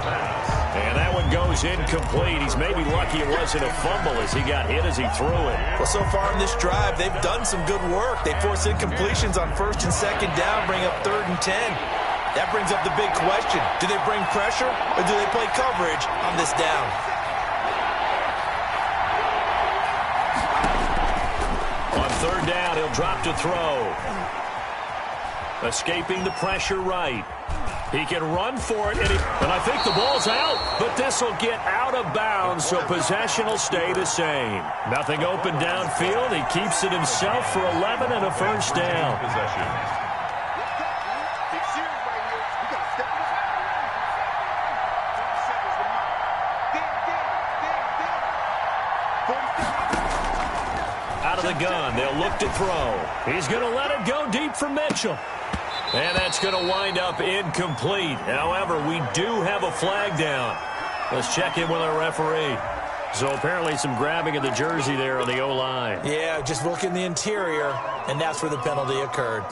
And that one goes incomplete. He's maybe lucky it wasn't a fumble as he got hit as he threw it. Well, so far in this drive, they've done some good work. They force incompletions on 1st and 2nd down, bring up 3rd and 10. That brings up the big question. Do they bring pressure or do they play coverage on this down? On 3rd down, he'll drop to throw. Escaping the pressure right. He can run for it, and I think the ball's out, but this will get out of bounds, so possession will stay the same. Nothing open downfield. He keeps it himself for 11 and a first down. Possession. Out of the gun, they'll look to throw. He's going to let it go deep for Mitchell. And that's going to wind up incomplete. However, we do have a flag down. Let's check in with our referee. So apparently some grabbing of the jersey there on the O-line. Yeah, just look in the interior, and that's where the penalty occurred.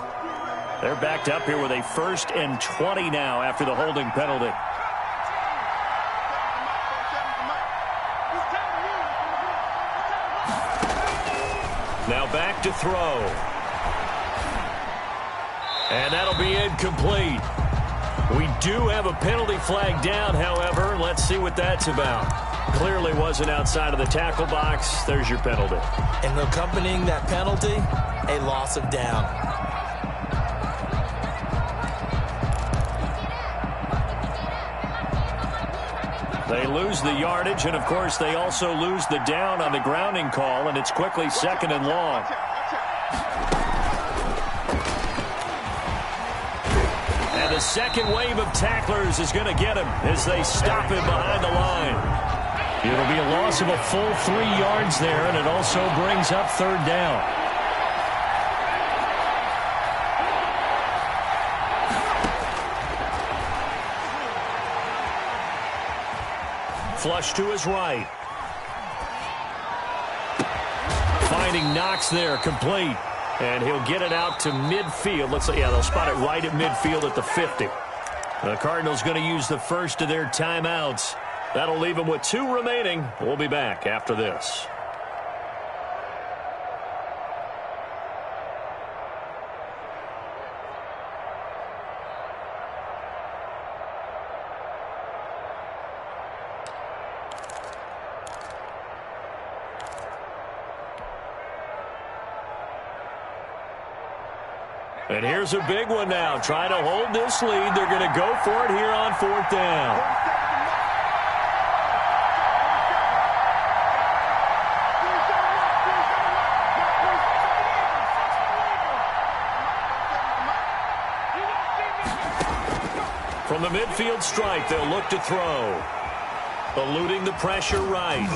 They're backed up here with a 1st and 20 now after the holding penalty. Now back to throw. And that'll be incomplete. We do have a penalty flag down, however. Let's see what that's about. Clearly wasn't outside of the tackle box. There's your penalty. And accompanying that penalty, a loss of down. They lose the yardage, and, of course, they also lose the down on the grounding call, and it's quickly 2nd and long. And the second wave of tacklers is going to get him as they stop him behind the line. It'll be a loss of a full 3 yards there, and it also brings up 3rd down. Flush to his right. Finding Knox there, complete. And he'll get it out to midfield. Looks like, yeah, they'll spot it right at midfield at the 50. The Cardinals going to use the first of their timeouts. That'll leave them with 2 remaining. We'll be back after this. And here's a big one now. Trying to hold this lead. They're going to go for it here on 4th down. From the midfield stripe, they'll look to throw. Eluding the pressure right.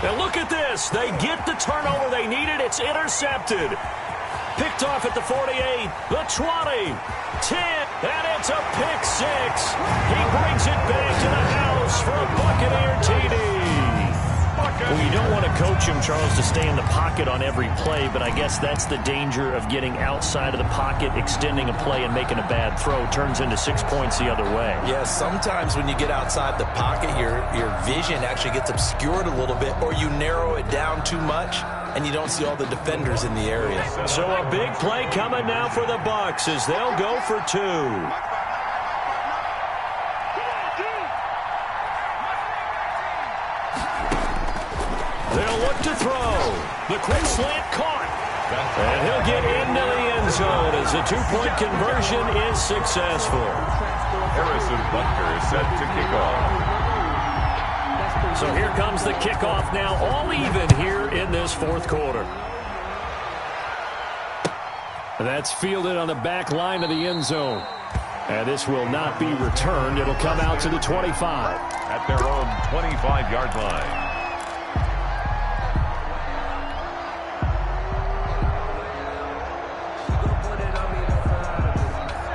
And look at this. They get the turnover they needed. It's intercepted. Picked off at the 48, the 20, 10, and it's a pick 6. He brings it back to the house for a Buccaneer TD. Well, you don't want to coach him, Charles, to stay in the pocket on every play, but I guess that's the danger of getting outside of the pocket, extending a play, and making a bad throw. Turns into 6 points the other way. Yeah, sometimes when you get outside the pocket, your vision actually gets obscured a little bit, or you narrow it down too much, and you don't see all the defenders in the area. So a big play coming now for the Bucs as they'll go for 2. They'll look to throw. The quick slant caught. And he'll get into the end zone as the 2-point conversion is successful. Harrison Butker is set to kick off. So here comes the kickoff now, all even here in this 4th quarter. That's fielded on the back line of the end zone. And this will not be returned. It'll come out to the 25. At their own 25-yard line.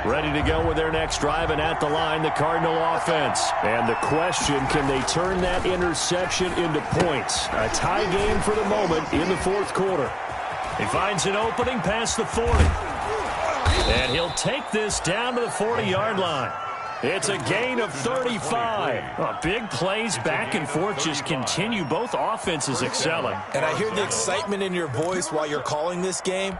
Ready to go with their next drive, and at the line, the Cardinal offense. And the question, can they turn that interception into points? A tie game for the moment in the fourth quarter. He finds an opening past the 40. And he'll take this down to the 40-yard line. It's a gain of 35. Oh, big plays back and forth just continue. Both offenses excelling. And I hear the excitement in your voice while you're calling this game.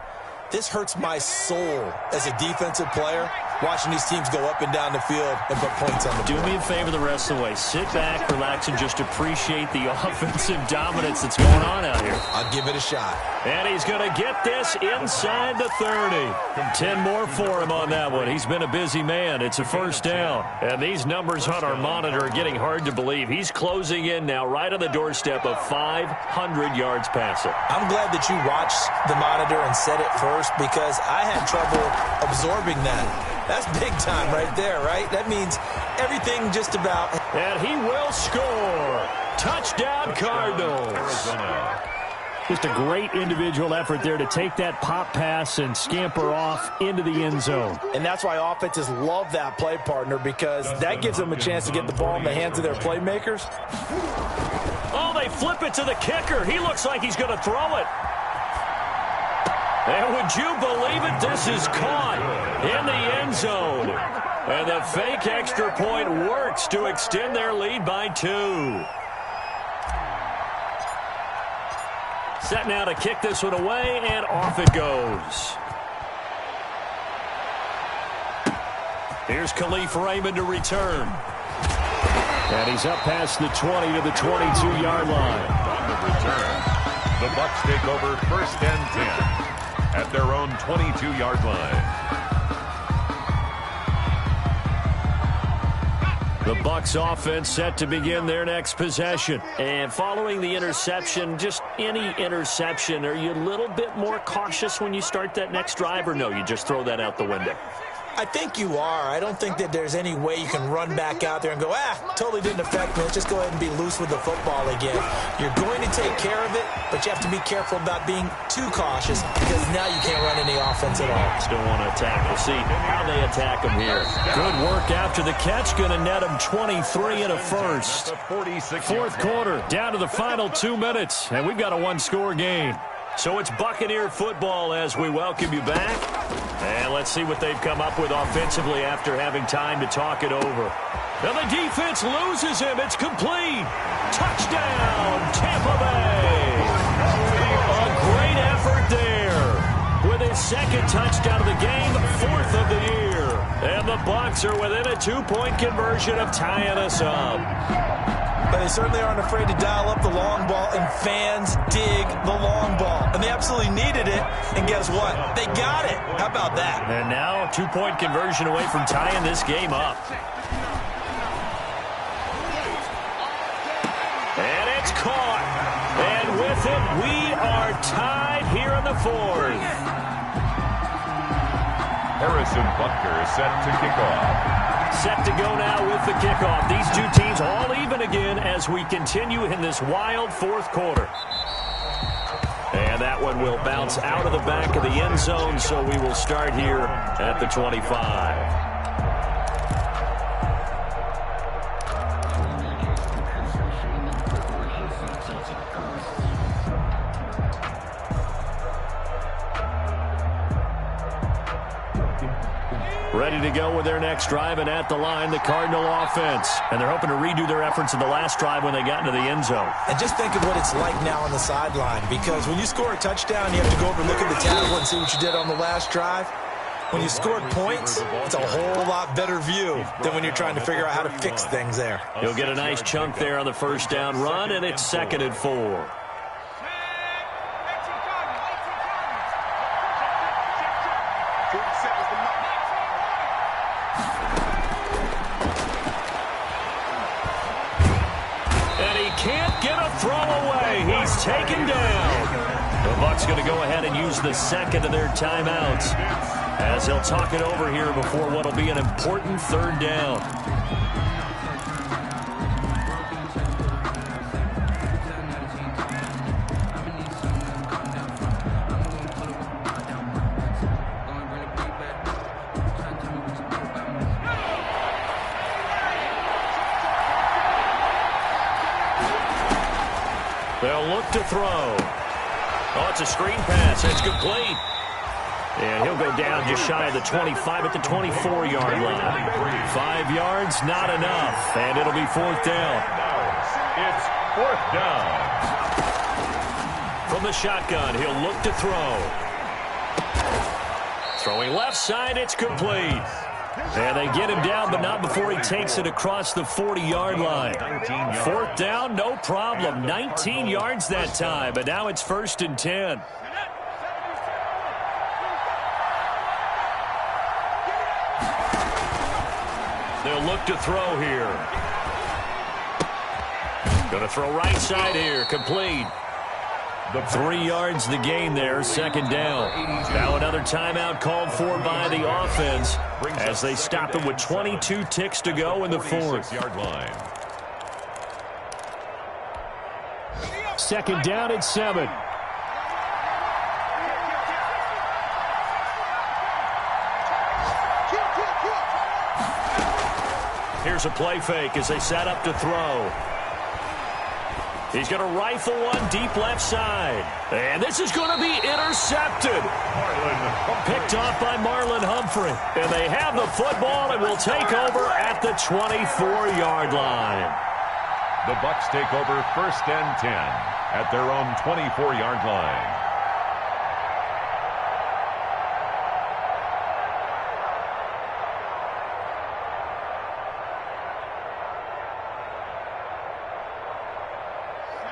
This hurts my soul as a defensive player, watching these teams go up and down the field and put points on the board. Do me a favor the rest of the way. Sit back, relax, and just appreciate the offensive dominance that's going on out here. I'll give it a shot. And he's going to get this inside the 30. 10 more for him on that one. He's been a busy man. It's a first down. And these numbers on our monitor are getting hard to believe. He's closing in now right on the doorstep of 500 yards passing. I'm glad that you watched the monitor and said it first, because I had trouble absorbing that. That's big time right there, right? That means everything just about. And he will score. Touchdown, Cardinals. Just a great individual effort there to take that pop pass and scamper off into the end zone. And that's why offenses love that play, partner, because that gives them a chance to get the ball in the hands of their playmakers. Oh, they flip it to the kicker. He looks like he's going to throw it. And would you believe it? This is caught in the end zone. And the fake extra point works to extend their lead by 2. Set now to kick this one away, and off it goes. Here's Khalif Raymond to return. And he's up past the 20 to the 22-yard line. On the return, the Bucs take over first and 10 at their own 22-yard line. The Bucs offense set to begin their next possession. And following the interception, just any interception, are you a little bit more cautious when you start that next drive, or no, you just throw that out the window? I think you are. I don't think that there's any way you can run back out there and go, totally didn't affect me. Let's just go ahead and be loose with the football again. You're going to take care of it, but you have to be careful about being too cautious, because now you can't run any offense at all. Still want to attack. We'll see how they attack him here. Good work after the catch. Going to net him 23 and a first. Fourth quarter, down to the final 2 minutes, and we've got a one-score game. So it's Buccaneer football as we welcome you back. And let's see what they've come up with offensively after having time to talk it over. Now the defense loses him. It's complete. Touchdown, Tampa Bay. A great effort there. With his second touchdown of the game, fourth of the year. And the Bucs are within a 2-point conversion of tying us up. But they certainly aren't afraid to dial up the long ball, and fans dig the long ball. And they absolutely needed it, and guess what? They got it. How about that? And now a 2-point conversion away from tying this game up. And it's caught. And with it, we are tied here in the fourth. Harrison Butker is set to kick off. Set to go now with the kickoff. These two teams all even again as we continue in this wild fourth quarter. And that one will bounce out of the back of the end zone, so we will start here at the 25. Ready to go with their next drive, and at the line, the Cardinal offense. And they're hoping to redo their efforts in the last drive when they got into the end zone. And just think of what it's like now on the sideline, because when you score a touchdown, you have to go over and look at the tablet and see what you did on the last drive. When you scored points, it's a whole lot better view than when you're trying to figure out how to fix things there. He'll get a nice chunk there on the first down run, and it's 2nd and 4. Can't get a throw away. He's taken down. The Bucs going to go ahead and use the second of their timeouts as they'll talk it over here before what will be an important third down. They'll look to throw. Oh, it's a screen pass. It's complete. And he'll go down just shy of the 25 at the 24-yard line. 5 yards, not enough. And it'll be fourth down. It's fourth down. From the shotgun, he'll look to throw. Throwing left side, it's complete. And they get him down, but not before he takes it across the 40-yard line. Fourth down, no problem. 19 yards that time, but now it's 1st and 10. They'll look to throw here. Going to throw right side here, complete. 3 yards the gain there, 2nd down. Now another timeout called for by the offense as they stop him with 22 ticks to go in the 4th. 2nd down at 7. Here's a play fake as they set up to throw. He's going to rifle one deep left side. And this is going to be intercepted. Picked off by Marlon Humphrey. And they have the football and will take over at the 24-yard line. The Bucs take over 1st and 10 at their own 24-yard line.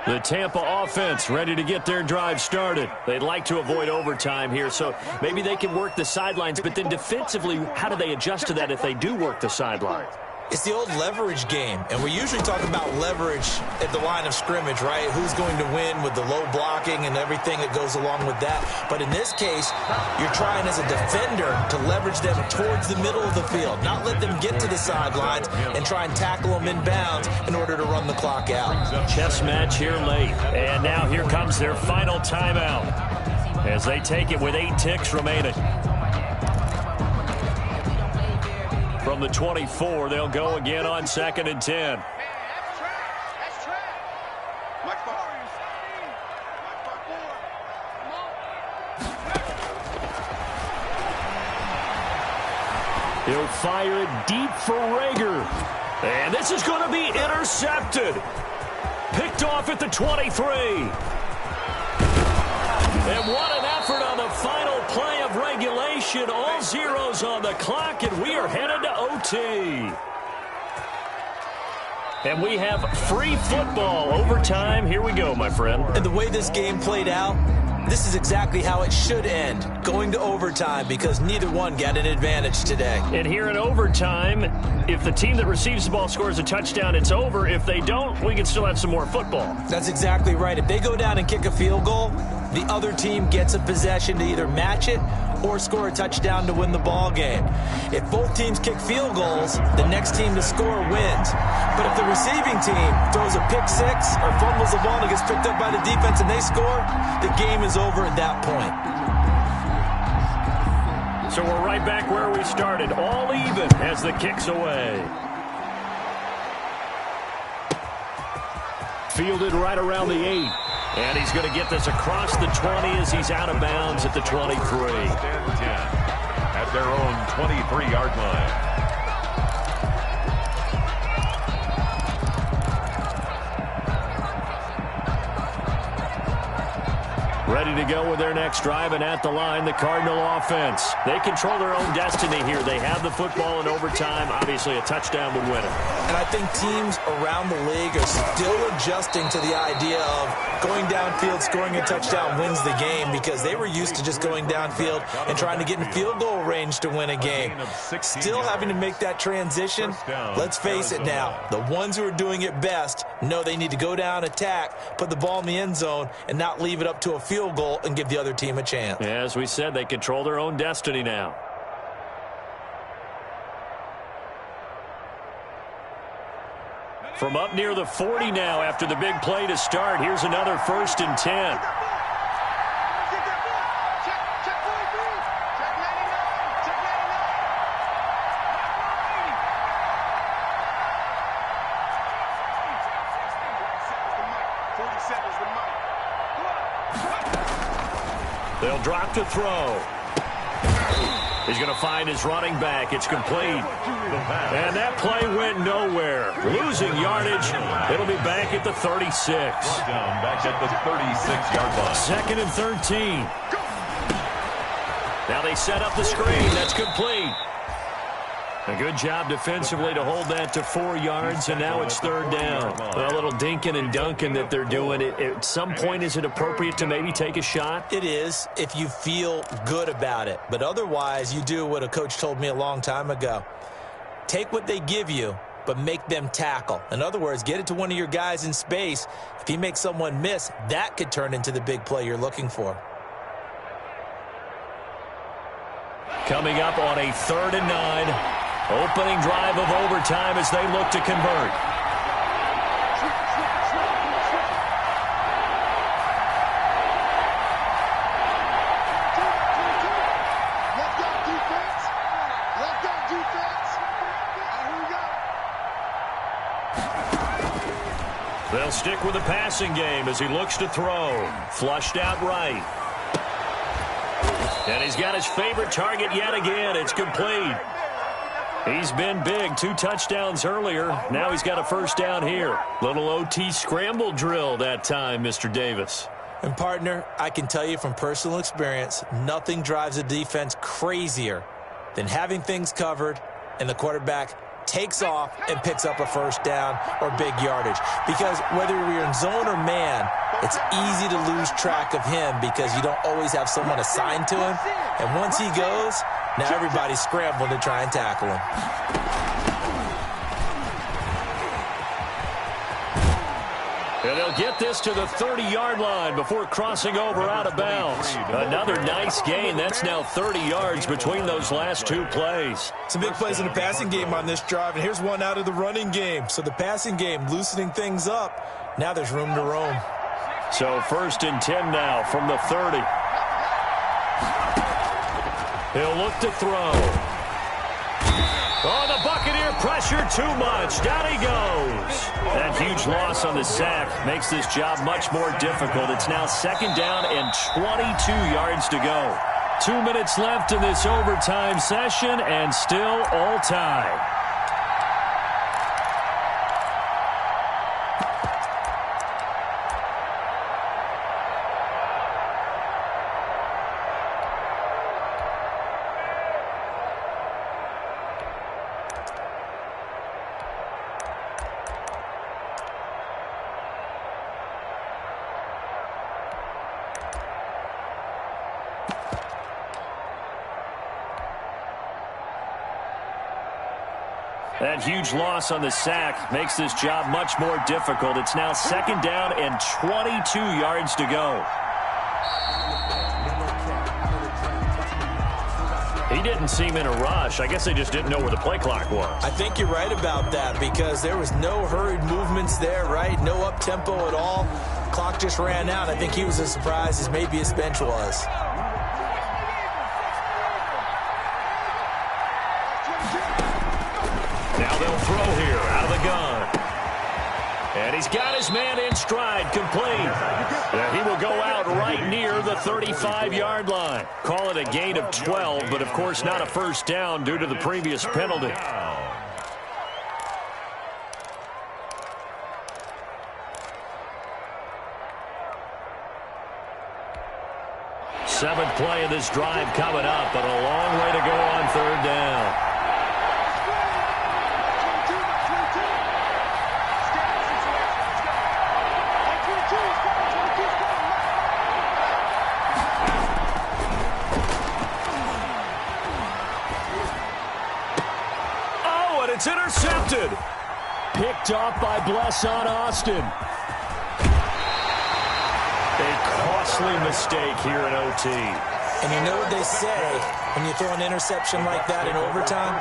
The Tampa offense ready to get their drive started. They'd like to avoid overtime here, so maybe they can work the sidelines, but then defensively, how do they adjust to that if they do work the sidelines? It's the old leverage game, and we usually talk about leverage at the line of scrimmage, right? Who's going to win with the low blocking and everything that goes along with that. But in this case, you're trying as a defender to leverage them towards the middle of the field, not let them get to the sidelines and try and tackle them inbounds in order to run the clock out. Chess match here late, and now here comes their final timeout as they take it with 8 ticks remaining. From the 24, they'll go again on 2nd and 10. He'll fire it deep for Rager. And this is going to be intercepted. Picked off at the 23. And what an effort on the final play of regulation. All zeros on the clock, and we are headed to OT. And we have free football overtime. Here we go, my friend. And the way this game played out, this is exactly how it should end, going to overtime, because neither one got an advantage today. And here in overtime, if the team that receives the ball scores a touchdown, it's over. If they don't, we can still have some more football. That's exactly right. If they go down and kick a field goal, the other team gets a possession to either match it or score a touchdown to win the ball game. If both teams kick field goals, the next team to score wins. But if the receiving team throws a pick six or fumbles the ball and gets picked up by the defense and they score, the game is over at that point. So we're right back where we started, all even as the kick's away. Fielded right around the 8. And he's going to get this across the 20 as he's out of bounds at the 23. At their own 23-yard line. Ready to go with their next drive, and at the line, the Cardinal offense. They control their own destiny here. They have the football in overtime. Obviously, a touchdown would win it. And I think teams around the league are still adjusting to the idea of going downfield, scoring a touchdown wins the game, because they were used to just going downfield and trying to get in field goal range to win a game. Still having to make that transition. Let's face it now, the ones who are doing it best know they need to go down, attack, put the ball in the end zone, and not leave it up to a field field goal and give the other team a chance. Yeah, as we said, they control their own destiny now. From up near the 40 now after the big play to start, here's another 1st and 10. They'll drop to throw. He's going to find his running back. It's complete. And that play went nowhere. Losing yardage. It'll be back at the 36. Down back at the 36-yard line. 2nd and 13. Now they set up the screen. That's complete. A good job defensively to hold that to 4 yards, and now it's 3rd down. A little dinking and dunking that they're doing. At some point, is it appropriate to maybe take a shot? It is if you feel good about it. But otherwise, you do what a coach told me a long time ago. Take what they give you, but make them tackle. In other words, get it to one of your guys in space. If he makes someone miss, that could turn into the big play you're looking for. Coming up on a 3rd and 9. Opening drive of overtime as they look to convert. They'll stick with the passing game as he looks to throw. Flushed out right. And he's got his favorite target yet again. It's complete. He's been big. 2 touchdowns earlier. Now he's got a 1st down here. Little OT scramble drill that time, Mr. Davis. And, partner, I can tell you from personal experience, nothing drives a defense crazier than having things covered and the quarterback takes off and picks up a 1st down or big yardage. Because whether you're in zone or man, it's easy to lose track of him because you don't always have someone assigned to him. And once he goes, now everybody's scrambling to try and tackle him. And they'll get this to the 30-yard line before crossing over out of bounds. Another nice gain. That's now 30 yards between those last 2 plays. Some big plays in the passing game on this drive, and here's one out of the running game. So the passing game loosening things up. Now there's room to roam. So 1st and 10 now from the 30. He'll look to throw. Oh, the Buccaneer pressure too much. Down he goes. That huge loss on the sack makes this job much more difficult. It's now 2nd down and 22 yards to go. 2 minutes left in this overtime session and still all tied. That huge loss on the sack makes this job much more difficult. It's now 2nd down and 22 yards to go. He didn't seem in a rush. I guess they just didn't know where the play clock was. I think you're right about that because there was no hurried movements there, right? No up-tempo at all. Clock just ran out. I think he was as surprised as maybe his bench was. Now they'll throw here out of the gun. And he's got his man in stride, complete. Yeah, he will go out right near the 35-yard line. Call it a gain of 12, but of course not a 1st down due to the previous penalty. 7th play of this drive coming up, but a long way to go on 3rd down. It's intercepted. Picked off by Blesson Austin. A costly mistake here in OT. And you know what they say, when you throw an interception like that in overtime,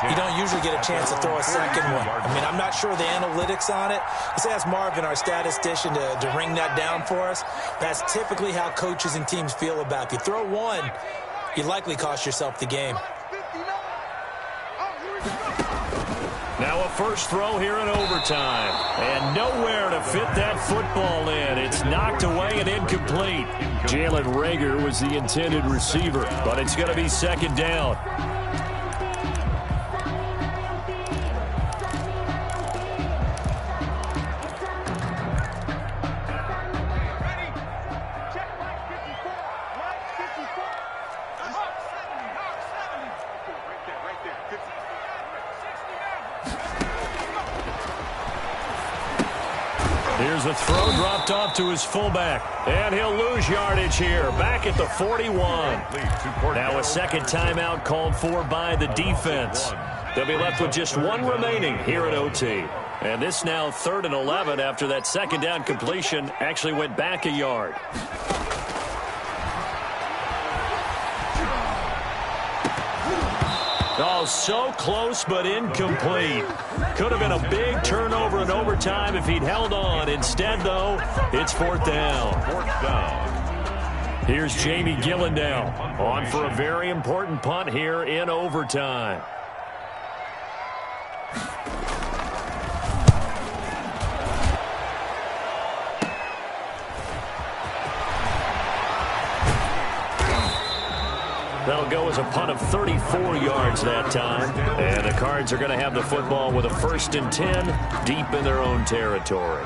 you don't usually get a chance to throw a second one. I mean, I'm not sure of the analytics on it. Let's ask Marvin, our statistician, to ring that down for us. That's typically how coaches and teams feel about it. If you throw one, you likely cost yourself the game. Now a first throw here in overtime. And nowhere to fit that football in. It's knocked away and incomplete. Jalen Reagor was the intended receiver, but it's going to be second down. Here's a throw dropped off to his fullback. And he'll lose yardage here. Back at the 41. Now a second timeout called for by the defense. They'll be left with just one remaining here at OT. And this now 3rd and 11 after that second down completion actually went back a yard. Oh, so close but incomplete. Could have been a big turnover in overtime if he'd held on. Instead, though, it's 4th down. Here's Jamie Gillendow on for a very important punt here in overtime. That'll go as a punt of 34 yards that time. And the Cards are going to have the football with a 1st and 10 deep in their own territory.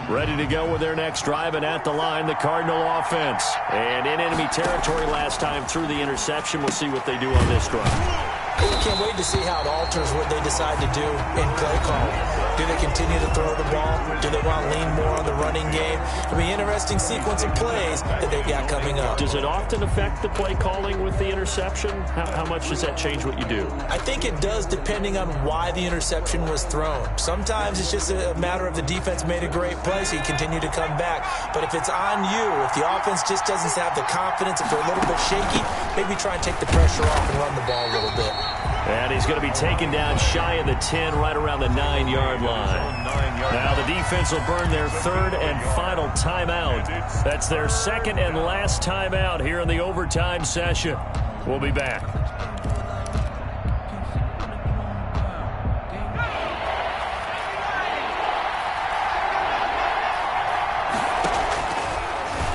Ready to go with their next drive, and at the line, the Cardinal offense. And in enemy territory last time through the interception. We'll see what they do on this drive. Can't wait to see how it alters what they decide to do in play call. Do they continue to throw the ball? Do they want to lean more on the running game? It'll be an interesting sequence of plays that they've got coming up. Does it often affect the play calling with the interception? How much does that change what you do? I think it does, depending on why the interception was thrown. Sometimes it's just a matter of the defense made a great play, so you continue to come back. But if it's on you, if the offense just doesn't have the confidence, if they're a little bit shaky, maybe try and take the pressure off and run the ball a little bit. And he's going to be taken down shy of the 10, right around the 9-yard line. Now the defense will burn their 3rd and final timeout. That's their 2nd and last timeout here in the overtime session. We'll be back.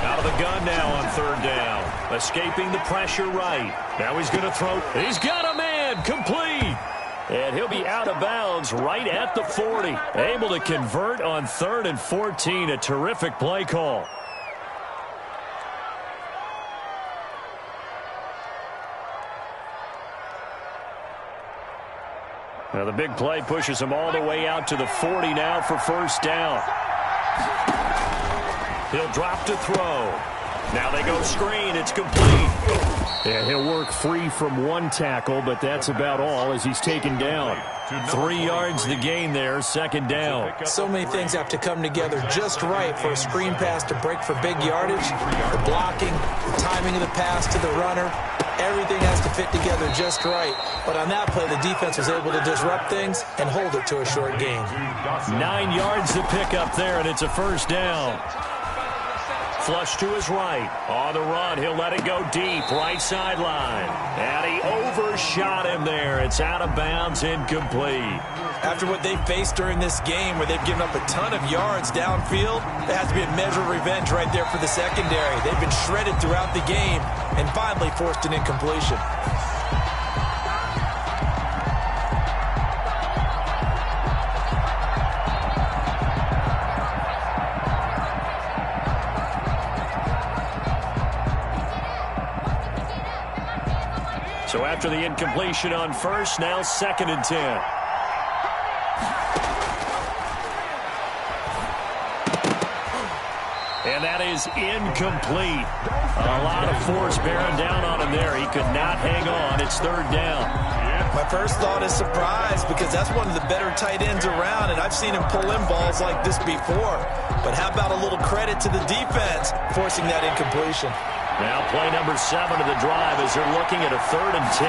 Out of the gun now on 3rd down. Escaping the pressure right. Now he's going to throw. He's got a man. Complete. And he'll be out of bounds right at the 40. Able to convert on 3rd and 14. A terrific play call. Now the big play pushes him all the way out to the 40 now for 1st down. He'll drop to throw. Now they go screen. It's complete. And he'll work free from one tackle, but that's about all as he's taken down. 3 yards the gain there, 2nd down. So many things have to come together just right for a screen pass to break for big yardage. The blocking, the timing of the pass to the runner, everything has to fit together just right. But on that play, the defense was able to disrupt things and hold it to a short gain. 9 yards to pick up there, and it's a 1st down. Flush to his right. On the run, he'll let it go deep. Right sideline. And he overshot him there. It's out of bounds, incomplete. After what they've faced during this game, where they've given up a ton of yards downfield, there has to be a measure of revenge right there for the secondary. They've been shredded throughout the game and finally forced an incompletion. So after the incompletion on 1st, now 2nd and 10. And that is incomplete. A lot of force bearing down on him there. He could not hang on. It's 3rd down. My first thought is surprise because that's one of the better tight ends around, and I've seen him pull in balls like this before. But how about a little credit to the defense forcing that incompletion? Now play number 7 of the drive as they're looking at a 3rd and 10.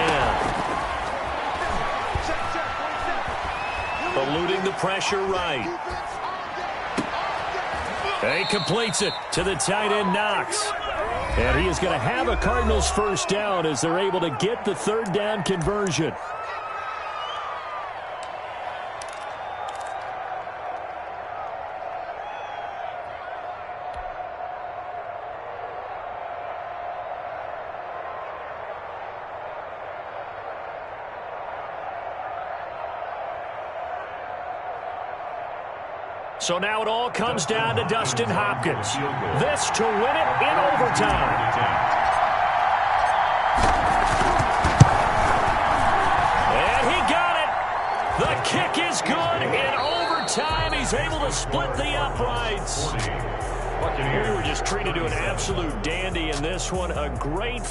Eluding the pressure right. He completes it to the tight end, Knox. And he is going to have a Cardinals first down as they're able to get the 3rd down conversion. So now it all comes down to Dustin Hopkins. This to win it in overtime. And he got it. The kick is good in overtime. He's able to split the uprights. We were just treated to an absolute dandy in this one. A great